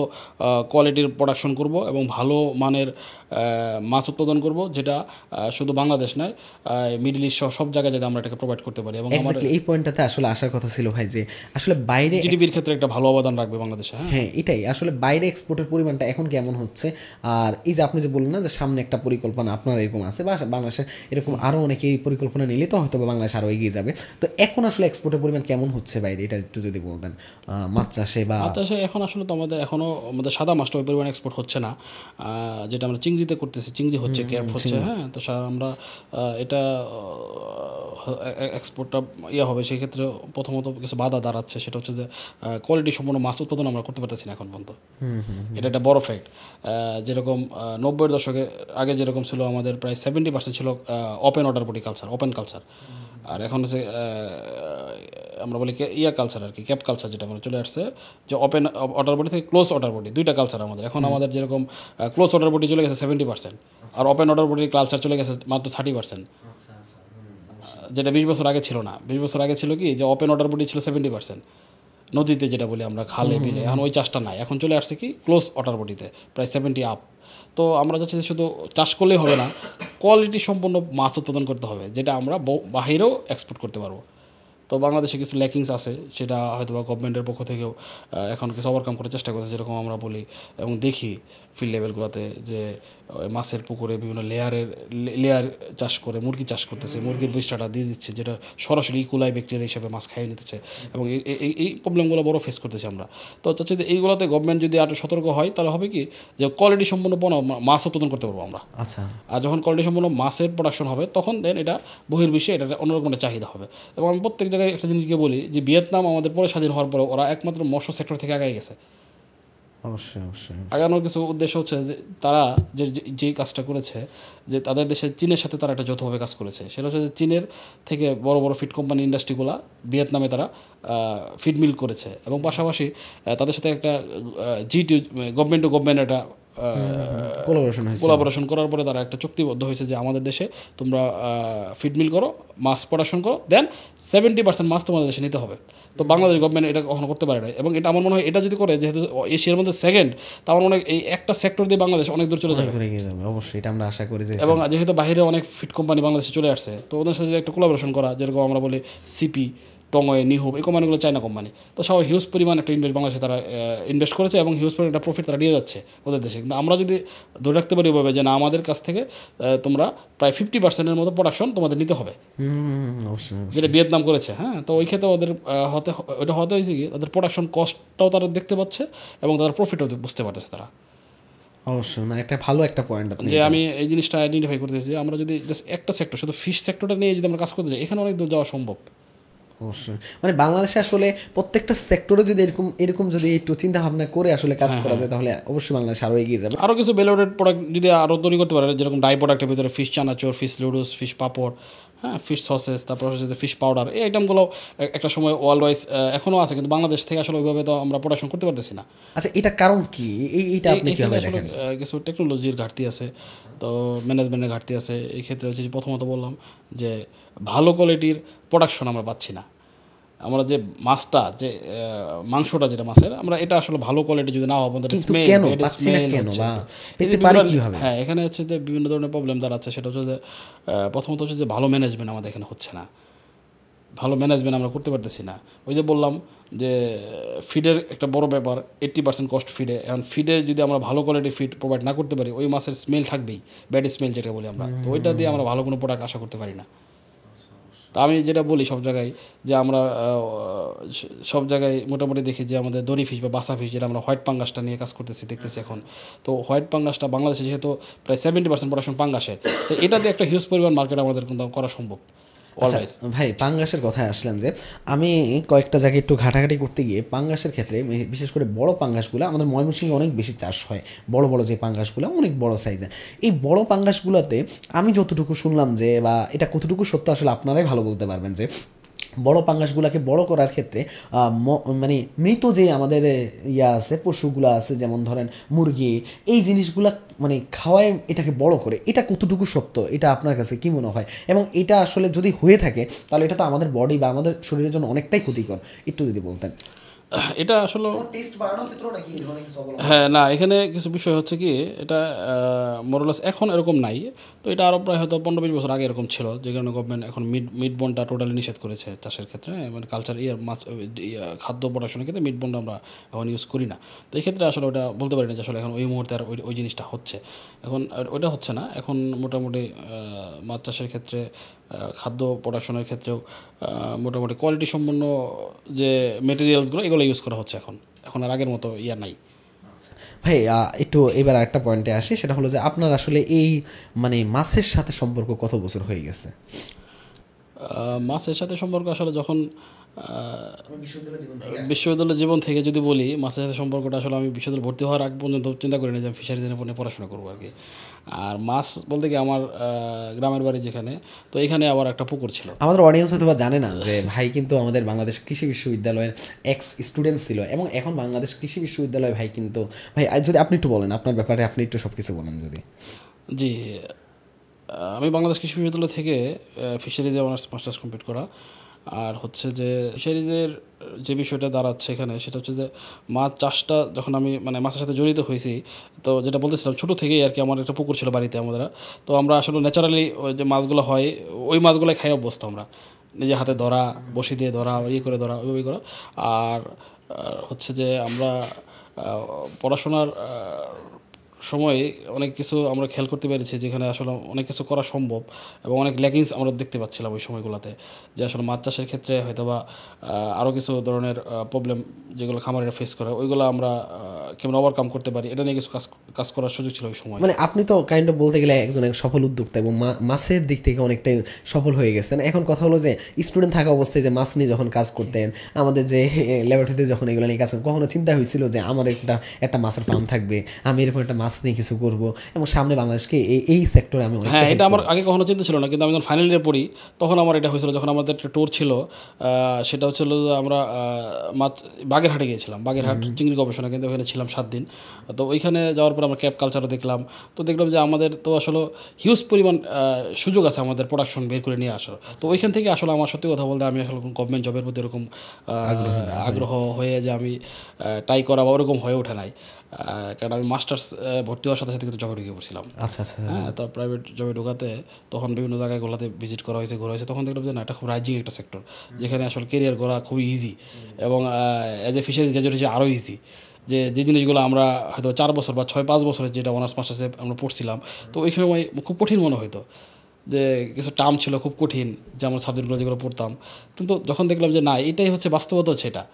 কোয়ালিটির প্রোডাকশন করব এবং ভালো মানের মাছ উৎপাদন করব, যেটা শুধু বাংলাদেশ নয় মিডল ইস্ট সব জায়গায় যাতে আমরা এটাকে প্রোভাইড করতে পারি। এবং এই পয়েন্টটাতে আসলে আসার কথা ছিল ভাই, যে আসলে বাইরে GDP-র ক্ষেত্রে একটা ভালো অবদান রাখবে বাংলাদেশে। হ্যাঁ এটাই আসলে বাইরে এক্সপোর্টের পরিমাণটা এখন কেমন হচ্ছে। আর এই যে আপনি যে বললেন না যে সামনে একটা পরিকল্পনা আপনার এরকম আছে, বা বাংলাদেশের এরকম আরও অনেকে এই পরিকল্পনা নিলে তো হয়তো বাংলাদেশ আরও এগিয়ে যাবে। তো এখন আসলে এক্সপোর্টের পরিমাণ কেমন হচ্ছে বাইরে, এটা একটু যদি বলতেন। মাছ চাষে বা মাছ চাষে এখন আসলে তো আমাদের সাদা মাছটা ওই পরিমাণ এক্সপোর্ট হচ্ছে না, যেটা আমরা চিংড়িতে করতেছি, চিংড়ি হচ্ছে, ক্যাপ হচ্ছে। হ্যাঁ, তো আমরা এটা এক্সপোর্টটা হবে, সেই ক্ষেত্রে প্রথমত কিছু বাধা দাঁড়াচ্ছে, সেটা হচ্ছে যে কোয়ালিটি সম্পন্ন মাছ উৎপাদন আমরা করতে পারতেছি না এখন পর্যন্ত। এটা একটা বড় ফ্যাক্ট। যেরকম 90-এর দশকে আগে যেরকম ছিল, আমাদের প্রায় 70% ছিল open water body culture, open culture. আর এখন হচ্ছে আমরা বলি কালচার আর কি, ক্যাপ কালচার, যেটা আমরা চলে আসছে, যে ওপেন ওয়াটার বডি থেকে ক্লোজ ওয়াটার বডি, দুইটা কালচার আমাদের এখন। আমাদের যেরকম ক্লোজ ওয়াটার বডি চলে গেছে 70%, আর ওপেন ওয়াটার বডির কালচার চলে গেছে মাত্র 30%, যেটা 20 বছর আগে ছিল না। 20 বছর আগে ছিল কি, যে ওপেন ওয়াটার বডি ছিল 70%, নদীতে যেটা বলি আমরা, খালে বিলে, এখন ওই চাষটা নাই, এখন চলে আসছে কি ক্লোজ ওয়াটার বডিতে প্রায় 70 আপ। তো আমরা চাচ্ছি যে শুধু চাষ করলেই হবে না, কোয়ালিটি সম্পন্ন মাছ উৎপাদন করতে হবে, যেটা আমরা বাহিরেও এক্সপোর্ট করতে পারবো। তো বাংলাদেশে কিছু ল্যাকিংস আছে, সেটা হয়তো বা গভর্নমেন্টের পক্ষ থেকেও এখন কিছু ওভারকাম করার চেষ্টা করছে। যেরকম আমরা বলি এবং দেখি ফিল্ড লেভেলগুলোতে, যে মাছের পুকুরে বিভিন্ন লেয়ার চাষ করে মুরগি চাষ করতেছে, মুরগির বৈশিষ্ট্যটা দিয়ে দিচ্ছে, যেটা সরাসরি ইকুলাই ব্যাকটেরিয়া হিসেবে মাছ খাইয়ে নিতেছে, এবং এই প্রবলেমগুলো বড় ফেস করতেছি আমরা। তো চাচ্ছি যে এইগুলোতে গভর্নমেন্ট যদি আরও সতর্ক হয়, তাহলে হবে কি, যে কোয়ালিটি সম্পন্ন মাছ উৎপাদন করতে পারবো আমরা। আচ্ছা, আর যখন কোয়ালিটি সম্পন্ন মাছের প্রোডাকশন হবে, তখন দেন এটা বহির্বিশ্বে এটা অন্যরকম একটা চাহিদা হবে। এবং আমি প্রত্যেক জায়গায় একটা জিনিসকে বলি, যে ভিয়েতনাম আমাদের পরে স্বাধীন হওয়ার পরে ওরা একমাত্র মৎস্য সেক্টর থেকে আগায় গেছে। অবশ্যই আগানোর কিছু উদ্দেশ্য হচ্ছে যে তারা যে কাজটা করেছে, যে তাদের দেশে চীনের সাথে তারা একটা যৌথভাবে কাজ করেছে। সেটা হচ্ছে যে চীনের থেকে বড় বড় ফিড কোম্পানি ইন্ডাস্ট্রিগুলো ভিয়েতনামে তারা ফিড মিল করেছে, এবং পাশাপাশি তাদের সাথে একটা গভর্নমেন্ট টু গভর্নমেন্ট একটা কোলাবোরেশন করার পরে তারা একটা চুক্তিবদ্ধ হয়েছে যে আমাদের দেশে তোমরা ফিড মিল করো, মাছ প্রোডাকশন করো, দেন 70% মাছ তোমাদের দেশে নিতে হবে। তো বাংলাদেশ গভর্নমেন্ট এটা কখনো করতে পারে না, এবং এটা আমার মনে হয় এটা যদি করে, যেহেতু এশিয়ার মধ্যে সেকেন্ড, তা আমার মনে হয় এই একটা সেক্টর দিয়ে বাংলাদেশ অনেক দূর চলে যাবে। অবশ্যই এটা আমরা আশা করি যে, এবং যেহেতু বাইরে অনেক ফিড কোম্পানি বাংলাদেশে চলে আসছে, তো ওদের সাথে একটা কোলাবোরেশন করা, যেরকম আমরা বলি সিপি, টঙ্গয়ে, নিহুব, এই কোম্পানিগুলো চায়না কোম্পানি, তো সবাই হিউজ পরিমাণ একটা বাংলাদেশে তারা ইনভেস্ট করেছে এবং হিউজ পরিমাণ একটা প্রফিট তারা নিয়ে যাচ্ছে ওদের দেশে। কিন্তু আমরা যদি ধরে রাখতে পারি ওইভাবে যে না, আমাদের কাছ থেকে তোমরা প্রায় 50%-এর মতো প্রোডাকশন তোমাদের নিতে হবে, যেটা ভিয়েতনাম করেছে। হ্যাঁ, তো ওই ক্ষেত্রে ওদের ওইটা হতে হয়েছে কি, তাদের প্রোডাকশন কস্টটাও তারা দেখতে পাচ্ছে এবং তাদের প্রফিটও বুঝতে পারতেছে তারা। অবশ্যই, না একটা ভালো একটা পয়েন্ট আপনি, যে আমি এই জিনিসটা আইডেন্টিফাই করতেছি যে আমরা যদি জাস্ট একটা সেক্টর, শুধু ফিশ সেক্টরটা নিয়ে যদি আমরা কাজ করতে যাই, এখানে অনেক দূর যাওয়া সম্ভব। অবশ্যই, মানে বাংলাদেশে আসলে প্রত্যেকটা সেক্টরে যদি এরকম যদি একটু চিন্তা ভাবনা করে আসলে কাজ করা যায়, তাহলে অবশ্যই বাংলাদেশ আরও এগিয়ে যাবে। আরও কিছু ভ্যালুয়েডেড প্রোডাক্ট যদি আরও তৈরি করতে পারে, যেরকম ডাই প্রোডাক্টের ভিতরে ফিশ চানাচুর, ফিশ লুডুস, ফিশ পাপড়, হ্যাঁ, ফিশ সসেস, তারপর হচ্ছে যে ফিশ পাউডার, এই আইটেমগুলো একটা সময় ওয়ার্ল্ড ওয়াইজ এখনও আছে, কিন্তু বাংলাদেশ থেকে আসলে ওইভাবে তো আমরা প্রোডাকশন করতে পারতেছি না। আচ্ছা, এটা কারণ কি? এইটা আপনি কিভাবে দেখেন? কিছু টেকনোলজির ঘাটতি আছে, তো ম্যানেজমেন্টের ঘাটতি আছে। এই ক্ষেত্রে হচ্ছে প্রথমত বললাম যে ভালো কোয়ালিটির প্রোডাকশন আমরা পাচ্ছি না। আমরা যে মাছটা, যে মাংসটা যেটা মাছের, আমরা এটা আসলে ভালো কোয়ালিটি যদি না হবে, হ্যাঁ, এখানে হচ্ছে যে বিভিন্ন ধরনের প্রবলেম দাঁড়াচ্ছে। সেটা হচ্ছে যে প্রথমত হচ্ছে যে ভালো ম্যানেজমেন্ট আমাদের এখানে হচ্ছে না, ভালো ম্যানেজমেন্ট আমরা করতে পারতেছি না। ওই যে বললাম যে ফিডের একটা বড় ব্যাপার, 80% কস্ট ফিডে। এখন ফিডে যদি আমরা ভালো কোয়ালিটির ফিড প্রোভাইড না করতে পারি, ওই মাছের স্মেল থাকবেই, ব্যাড স্মেল যেটা বলি আমরা, তো ওইটা দিয়ে আমরা ভালো কোনো প্রোডাক্ট আশা করতে পারি না। তা আমি যেটা বলি সব জায়গায়, যে আমরা সব জায়গায় মোটামুটি দেখি যে আমাদের দড়ি ফিশ বা বাসা ফিশ, যেটা আমরা হোয়াইট পাঙ্গাসটা নিয়ে কাজ দেখতেছি এখন। তো হোয়াইট পাঙ্গাসটা বাংলাদেশে যেহেতু প্রায় 70% প্রোডাকশন পাঙ্গাসের, তো এটা দিয়ে একটা হিউজ পরিমাণ মার্কেট আমাদের কিন্তু করা সম্ভব। ভাই, পাঙ্গাসের কথায় আসলাম, যে আমি কয়েকটা জায়গায় একটু ঘাটাঘাটি করতে গিয়ে পাঙ্গাসের ক্ষেত্রে বিশেষ করে বড় পাঙ্গাসগুলো আমাদের ময়মনসিংহে অনেক বেশি চাষ হয়। বড় বড় যে পাঙ্গাসগুলো অনেক বড় সাইজের, এই বড় পাঙ্গাসগুলোতে আমি যতটুকু শুনলাম যে, বা এটা কতটুকু সত্য আসলে আপনারাই ভালো বলতে পারবেন, যে বড় পাঙ্গাসগুলোকে বড় করার ক্ষেত্রে মানে মৃত যে আমাদের আছে পশুগুলো আছে, যেমন ধরেন মুরগি, এই জিনিসগুলা মানে খাওয়ায় এটাকে বড় করে, এটা কতটুকু সত্য, এটা আপনার কাছে কি মনে হয়? এবং এটা আসলে যদি হয়ে থাকে, তাহলে এটা তো আমাদের বডি বা আমাদের শরীরের জন্য অনেকটাই ক্ষতিকর, একটু যদি বলতেন। এটা আসলে হ্যাঁ, না, এখানে কিছু বিষয় হচ্ছে কি, এটা মোরলেস এখন এরকম নাই, তো এটা আরও প্রায় হয়তো 15-20 বছর আগে এরকম ছিল, যে কারণে গভর্নমেন্ট এখন মিট বনটা টোটালি নিষেধ করেছে চাষের ক্ষেত্রে, মানে কালচার মাছ খাদ্য প্রোডাকশনের ক্ষেত্রে মিট বনটা আমরা এখন ইউজ করি না। তো এই ক্ষেত্রে আসলে ওটা বলতে পারি না যে আসলে এখন ওই মুহূর্তে আর ওই জিনিসটা হচ্ছে, এখন ওইটা হচ্ছে না। এখন মোটামুটি মাছ চাষের ক্ষেত্রে, খাদ্য প্রোডাকশনের ক্ষেত্রেও মোটামুটি কোয়ালিটি সম্পন্ন যে মেটেরিয়ালসগুলো, এগুলো ইউজ করা হচ্ছে এখন আর আগের মতো নাই। ভাই, একটু এবার একটা পয়েন্টে আসি, সেটা হলো যে আপনার আসলে এই মানে মাছের সাথে সম্পর্ক কত বছর হয়ে গেছে? মাছের সাথে সম্পর্ক আসলে যখন বিশ্ববিদ্যালয় জীবন থেকে যদি বলি, মাছের সাথে সম্পর্কটা আসলে আমি বিশ্ববিদ্যালয় ভর্তি হওয়ার আগ পর্যন্ত চিন্তা করি না যে আমি ফিশারিজ নিয়ে পড়াশোনা করবো আর কি। আর মাছ বলতে কি, আমার গ্রামের বাড়ি যেখানে, তো এখানে আবার একটা পুকুর ছিল। আমাদের অডিয়েন্স হয়তো বা জানে না যে ভাই কিন্তু আমাদের বাংলাদেশ কৃষি বিশ্ববিদ্যালয়ের এক্স স্টুডেন্ট ছিল, এবং এখন বাংলাদেশ কৃষি বিশ্ববিদ্যালয় ভাই কিন্তু, ভাই যদি আপনি একটু বলেন আপনার ব্যাপারে, আপনি একটু সব কিছু বলেন যদি। জি, আমি বাংলাদেশ কৃষি বিশ্ববিদ্যালয় থেকে ফিশারিজে অনার্স মাস্টার্স কমপ্লিট করা। আর হচ্ছে যে ফিশারিজের যে বিষয়টা দাঁড়াচ্ছে এখানে, সেটা হচ্ছে যে মাছ চাষটা যখন আমি মানে মাছের সাথে জড়িত হয়েছি, তো যেটা বলতেছিলাম ছোটো থেকেই আর কি, আমার একটা পুকুর ছিল বাড়িতে আমাদের, তো আমরা আসলে ন্যাচারালি ওই যে মাছগুলো হয়, ওই মাছগুলোই খাই অভ্যস্ত আমরা, নিজে হাতে ধরা, বসি দিয়ে ধরা, করে ধরা, ওইভাবেই করা। আর হচ্ছে যে আমরা পড়াশোনার সময় অনেক কিছু আমরা খেয়াল করতে পেরেছি, যেখানে আসলে অনেক কিছু করা সম্ভব, এবং অনেক ল্যাকিংস আমরা দেখতে পাচ্ছিলাম ওই সময়গুলোতে, যে আসলে মাছ চাষের ক্ষেত্রে হয়তো বা আরও কিছু ধরনের প্রবলেম যেগুলো খামারিরা ফেস করে, ওইগুলো আমরা কেমন ওভারকাম করতে পারি, এটা নিয়ে কিছু কাজ করার সুযোগ ছিল ওই সময়। মানে আপনি তো কাইন্ড অফ বলতে গেলে একজন সফল উদ্যোক্তা, এবং মাছের দিক থেকে অনেকটাই সফল হয়ে গেছেন। এখন কথা হলো যে স্টুডেন্ট থাকা অবস্থায় যে মাছ নিয়ে যখন কাজ করতেন, আমাদের যে ল্যাবরেটরিতে যখন এগুলো নিয়ে কাজ করতেন, কখনো চিন্তা হয়েছিল যে আমার একটা মাছের ফার্ম থাকবে, আমি এরকম একটা মাছ নিয়ে কিছু করব, এবং সামনে বাংলাদেশকে এই সেক্টরে আমি? হ্যাঁ, এটা আমার আগে কখনো চিন্তা ছিল না, কিন্তু আমি যখন ফাইনাল ইয়ারে পড়ি তখন আমার এটা হয়েছিল, যখন আমাদের একটা ট্যুর ছিল, সেটা হচ্ছিল যে আমরা বাগেরহাটে গিয়েছিলাম, বাগেরহাট চিংড়ি গবেষণা, কিন্তু ওখানে ছিলাম ছিলাম 7 দিন। তো ওইখানে যাওয়ার পর আমরা ক্যাপ কালচারও দেখলাম। তো দেখলাম যে আমাদের তো আসলে হিউজ পরিমাণ সুযোগ আছে আমাদের প্রোডাকশন বের করে নিয়ে আসার। তো ওইখান থেকে আসলে আমার সত্যি কথা বলতে আমি আসলে গভর্নমেন্ট জবের প্রতি এরকম আগ্রহ হয়ে যে আমি ট্রাই করা বা ওরকম হয়ে ওঠে নাই। কারণ আমি মাস্টার্স ভর্তি হওয়ার সাথে সাথে কিন্তু জবে ঢুকে পড়ছিলাম। আচ্ছা আচ্ছা। হ্যাঁ, তো প্রাইভেট জবে ঢোকাতে তখন বিভিন্ন জায়গাগুলোতে ভিজিট করা হয়েছে, ঘোরা হয়েছে। তখন দেখলাম যে না, এটা খুব রাইজিং একটা সেক্টর, যেখানে আসলে কেরিয়ার গড়া খুবই ইজি এবং অ্যাজ এ ফিশারিজ গ্র্যাজুয়েট হিসেবে আরও ইজি। যে জিনিসগুলো আমরা হয়তো 4 বছর বা 6-5 বছরের যেটা অনার্স মাস্টার্সে আমরা পড়ছিলাম, তো ওই সময় খুব কঠিন মনে হতো, যে কিছু টার্ম ছিল খুব কঠিন, যে আমার সাবজেক্টগুলো যেগুলো পড়তাম। কিন্তু যখন দেখলাম যে না, এটাই হচ্ছে বাস্তবতা, হচ্ছে এটা।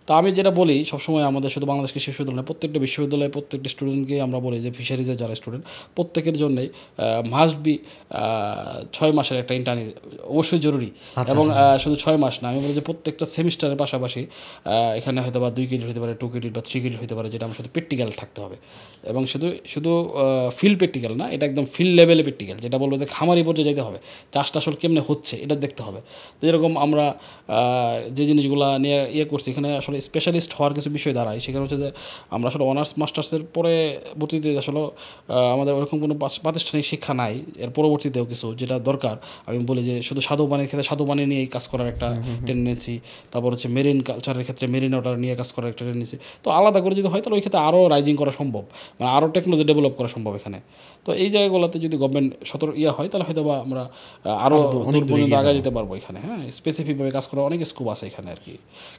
তো আমি যেটা বলি সবসময়, আমাদের শুধু বাংলাদেশ কৃষি বিশ্ববিদ্যালয়, প্রত্যেকটা বিশ্ববিদ্যালয়ে প্রত্যেকটা স্টুডেন্টকে আমরা বলি যে ফিশারিজের যারা স্টুডেন্ট, প্রত্যেকের জন্যই মাস্ট বি 6 মাসের একটা ইন্টার্নি অবশ্যই জরুরি। এবং শুধু 6 মাস না, আমি বলি যে প্রত্যেকটা সেমিস্টারের পাশাপাশি এখানে হয়তো বা 2 ক্রেডিট হতে পারে, 2 ক্রেডিট বা 3 ক্রেডিট হতে পারে, যেটা আমার শুধু প্র্যাকটিক্যাল থাকতে হবে। এবং শুধু ফিল্ড প্র্যাকটিক্যাল না, এটা একদম ফিল্ড লেভেলে প্র্যাকটিক্যাল, যেটা বলবো যে খামারি পর্যায়ে যেতে হবে, চাষটা আসলে কেমনে হচ্ছে এটা দেখতে হবে। তো যেরকম আমরা যে জিনিসগুলো নিয়ে করছি, এখানে আসলে স্পেশালিস্ট হওয়ার কিছু বিষয় দাঁড়ায়। সেখানে হচ্ছে যে আমরা আসলে অনার্স মাস্টার্সের পরে ভর্তিতে আসলে আমাদের ওরকম কোনো প্রাতিষ্ঠানিক শিক্ষা নাই, এর পরবর্তীতেও কিছু যেটা দরকার। আমি বলি যে শুধু স্বাদু পানির ক্ষেত্রে স্বাদু পানি নিয়ে কাজ করার একটা টেন্ডেন্সি, তারপর হচ্ছে মেরিন কালচারের ক্ষেত্রে মেরিন ওয়াটার নিয়ে কাজ করার একটা টেন্ডেন্সি। তো আলাদা করে যদি হয় তাহলে ওই ক্ষেত্রে আরও রাইজিং করা সম্ভব, মানে আরও টেকনোলজি ডেভেলপ করা সম্ভব এখানে। তো এই জায়গাগুলোতে যদি গভর্নমেন্ট হয় তাহলে হয়তো বা আমরা আরও দূর পর্যন্ত আগে যেতে পারবো এখানে। হ্যাঁ, স্পেসিফিকভাবে কাজ করার অনেক স্কোপ আছে এখানে আর কি।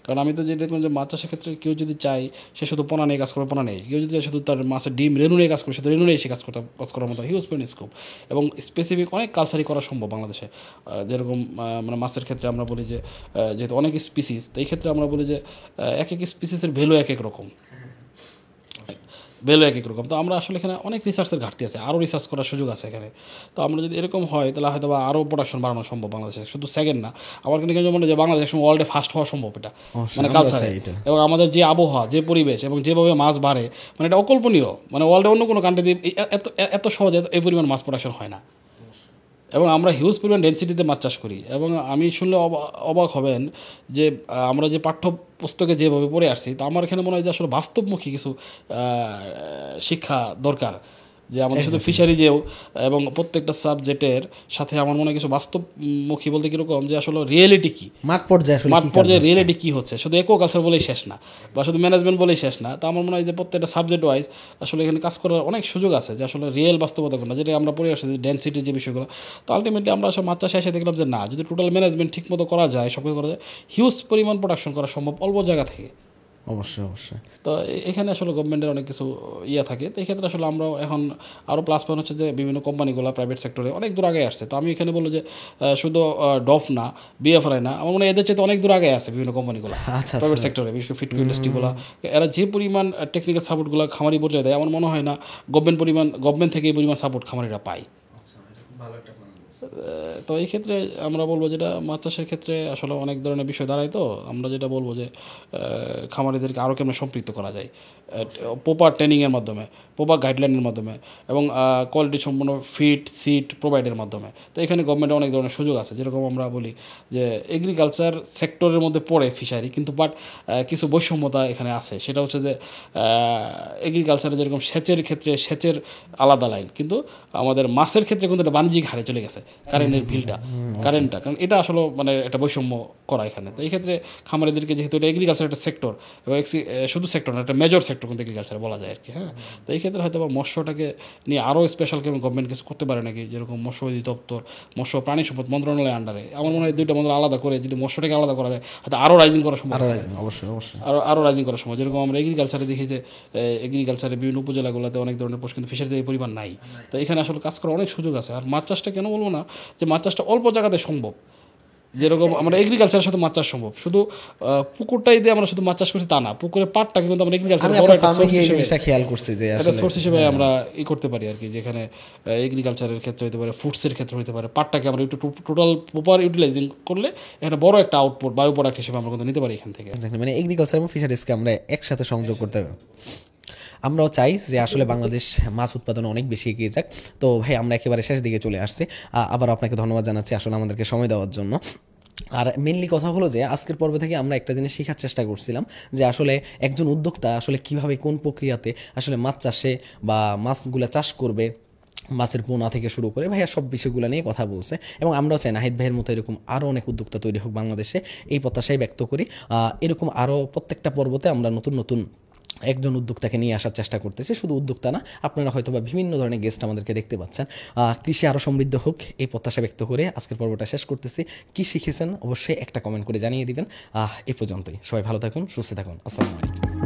কারণ আমি তো যে দেখলাম যে মাছ চাষের ক্ষেত্রে কেউ যদি চায় সে শুধু পোনা নিয়ে কাজ করবে, পোনা নেই। কেউ যদি শুধু তার মাছের ডিম রেনু নিয়ে কাজ করে, শুধু রেনু নিয়ে সে কাজ করার মতো হিউজ পরিমাণ স্কোপ। এবং স্পেসিফিক অনেক কালচারই করা সম্ভব বাংলাদেশে। যেরকম মানে মাছের ক্ষেত্রে আমরা বলি যে যেহেতু অনেক স্পিসিস, তো এই ক্ষেত্রে আমরা বলি যে এক এক স্পিসিসের ভ্যালু এক এক রকম, তো আমরা আসলে এখানে অনেক রিসার্চের ঘাটতি আছে, আরও রিসার্চ করার সুযোগ আছে এখানে। তো আমরা যদি এরকম হয় তাহলে হয়তো বা আরও প্রোডাকশন বাড়ানো সম্ভব বাংলাদেশে, শুধু সেকেন্ড না। আমার কিন্তু মনে হয় যে বাংলাদেশ ওয়ার্ল্ডে ফার্স্ট হওয়া সম্ভব এটা, মানে কালচারে। এবং আমাদের যে আবহাওয়া, যে পরিবেশ এবং যেভাবে মাছ বাড়ে, মানে এটা অকল্পনীয়। মানে ওয়ার্ল্ডে অন্য কোনো কান্ট্রিতে এত সহজে এই পরিমাণ মাছ প্রোডাকশন হয় না। এবং আমরা হিউজ পরিমাণ ডেন্সিটিতে মাছ চাষ করি। এবং আমি শুনলে অবাক হবেন যে আমরা যে পাঠ্যপুস্তকে যেভাবে পড়ে আসছি, তা আমার এখানে মনে হয় যে আসলে বাস্তবমুখী কিছু শিক্ষা দরকার, যে আমাদের শুধু ফিশারিজেও এবং প্রত্যেকটা সাবজেক্টের সাথে আমার মনে হয় কিছু বাস্তবমুখী বলতে কীরকম, যে আসলে রিয়েলিটি কী, মাঠ পর্যায়ে রিয়েলিটি কী হচ্ছে। শুধু কালচার বলেই শেষ না, বা শুধু ম্যানেজমেন্ট বলেই শেষ না। তো আমার মনে হয় যে প্রত্যেকটা সাবজেক্ট ওয়াইজ আসলে এখানে কাজ করার অনেক সুযোগ আছে, যে আসলে রিয়েল বাস্তবতা কোনটা, যেটা আমরা পড়ে আসছি ডেন্সিটির যে বিষয়গুলো। তো আলটিমেটলি আমরা আসলে মাছ চাষে এসে দেখলাম যে না, যদি টোটাল ম্যানেজমেন্ট ঠিক মতো করা যায়, সব কিছু করা যায়, হিউজ পরিমাণ প্রোডাকশন করা সম্ভব অল্প জায়গা থেকে। অবশ্যই। তো এখানে আসলে গভর্নমেন্টের অনেক কিছু থাকে। তো এই ক্ষেত্রে আসলে আমরা এখন আরও প্লাস পয়েন্ট হচ্ছে যে বিভিন্ন কোম্পানিগুলো প্রাইভেট সেক্টরে অনেক দূর আগে আসছে। তো আমি এখানে বলবো যে শুধু ডফ না, বিএফআরআই না, আমার মনে হয় এদের চেয়ে অনেক দূর আগে আছে বিভিন্ন কোম্পানিগুলো প্রাইভেট সেক্টরে, বিশেষ করে ফিটকো ইন্ডাস্ট্রিগুলো। এরা যে পরিমাণ টেকনিক্যাল সাপোর্টগুলো খামারি পর্যায়ে দেয়, আমার মনে হয় না গভর্নমেন্ট থেকে এই পরিমাণ সাপোর্ট খামারিরা পায়। তো এই ক্ষেত্রে আমরা বলবো যেটা মাছ চাষের ক্ষেত্রে আসলে অনেক ধরনের বিষয় দাঁড়ায়। তো আমরা যেটা বলবো যে খামারিদেরকে আরও কেমন সম্পৃক্ত করা যায় প্রপার ট্রেনিংয়ের মাধ্যমে, প্রপার গাইডলাইনের মাধ্যমে, এবং কোয়ালিটি সম্পন্ন ফিড সিট প্রোভাইডের মাধ্যমে। তো এখানে গভর্নমেন্টের অনেক ধরনের সুযোগ আছে। যেরকম আমরা বলি যে এগ্রিকালচার সেক্টরের মধ্যে পড়ে ফিশারি, কিন্তু বাট কিছু বৈষম্যতা এখানে আছে। সেটা হচ্ছে যে এগ্রিকালচারে যেরকম সেচের ক্ষেত্রে সেচের আলাদা লাইন, কিন্তু আমাদের মাছের ক্ষেত্রে কিন্তু এটা বাণিজ্যিক হারে চলে গেছে, কারেন্টের কারেন্টটা। কারণ এটা আসলে মানে একটা বৈষম্য করা এখানে। তো এই ক্ষেত্রে খামারিদেরকে, যেহেতু এটা এগ্রিকালচার একটা সেক্টর, এবং শুধু সেক্টর না, একটা মেজর সেক্টর কিন্তু এগ্রিকালচার বলা যায় আর কি। হ্যাঁ, তো এই ক্ষেত্রে হয়তো বা মৎস্যটাকে নিয়ে আরও স্পেশাল কেমন গভর্নমেন্ট কিছু করতে পারে নাকি, যেরকম মৎস্য অধিদপ্তর, মৎস্য প্রাণী সম্পদ মন্ত্রণালয়ের আন্ডারে। আমার মনে হয় দুইটা মন্ত্রণালয় আলাদা করে যদি মৎস্যটাকে আলাদা করা যায়, হয়তো আরও রাইজিং করা সম্ভব। আরও রাইজিং করা সম্ভব। যেরকম আমরা এগ্রিকালচারে দেখি যে এগ্রিকালচারে বিভিন্ন উপজেলাগুলোতে অনেক ধরনের পোস্ট, কিন্তু ফিশারিতে এই পরিমাণ নাই। তো এখানে আসলে কাজ করার অনেক সুযোগ আছে। আর মাছ চাষটা কেন বলবো না, যে মাছ চাষটা অল্প জায়গাতে সম্ভব। যেরকম আমরা এগ্রিকালচারের সাথে মাছ চাষ সম্ভব, শুধু পুকুরটাই দিয়ে আমরা শুধু মাছ চাষ করছি তা না, পুকুরের পাটটাকে কিন্তু আমরা এগ্রিকালচার বড় একটা সোর্স হিসেবে আমরা করতে পারি আর কি। যেখানে এগ্রিকালচারের ক্ষেত্রে হতে পারে, ফুডসের ক্ষেত্রে হতে পারে, পাটটাকে আমরা একটু টোটাল প্রপার ইউটিলাইজিং করলে এখানে বড় একটা আউটপুট বায়ো প্রোডাক্ট হিসেবে আমরা কিন্তু নিতে পারি এখান থেকে। মানে এগ্রিকালচার এবং ফিশারিজকে আমরা একসাথে সংযোগ করতে হবে। আমরাও চাই যে আসলে বাংলাদেশ মাছ উৎপাদনে অনেক বেশি এগিয়ে যাক। তো ভাই, আমরা একেবারে শেষ দিকে চলে আসছি। আবার আপনাকে ধন্যবাদ জানাচ্ছি আসলে আমাদেরকে সময় দেওয়ার জন্য। আর মেনলি কথা হলো যে আজকের পর্ব থেকে আমরা একটা জিনিস শেখার চেষ্টা করছিলাম যে আসলে একজন উদ্যোক্তা আসলে কিভাবে কোন প্রক্রিয়াতে আসলে মাছ চাষে বা মাছগুলা চাষ করবে, মাছের পোনা থেকে শুরু করে ভাইয়া সব বিষয়গুলো নিয়ে কথা বলছে। এবং আমরাও চাই নাহিদ ভাইয়ের মতো এরকম আরও অনেক উদ্যোক্তা তৈরি হোক বাংলাদেশে, এই প্রত্যাশাই ব্যক্ত করি। এরকম আরও প্রত্যেকটা পর্বতে আমরা নতুন নতুন একজন উদ্যোক্তাকে নিয়ে আসার চেষ্টা করতেছি। শুধু উদ্যোক্তা না, আপনারা হয়তো বা বিভিন্ন ধরনের গেস্ট আমাদেরকে দেখতে পাচ্ছেন। কৃষি আরও সমৃদ্ধ হোক এই প্রত্যাশা ব্যক্ত করে আজকের পর্বটা শেষ করতেছি। কী শিখেছেন অবশ্যই একটা কমেন্ট করে জানিয়ে দিবেন। এই পর্যন্তই, সবাই ভালো থাকুন, সুস্থ থাকুন, আসসালামু আলাইকুম।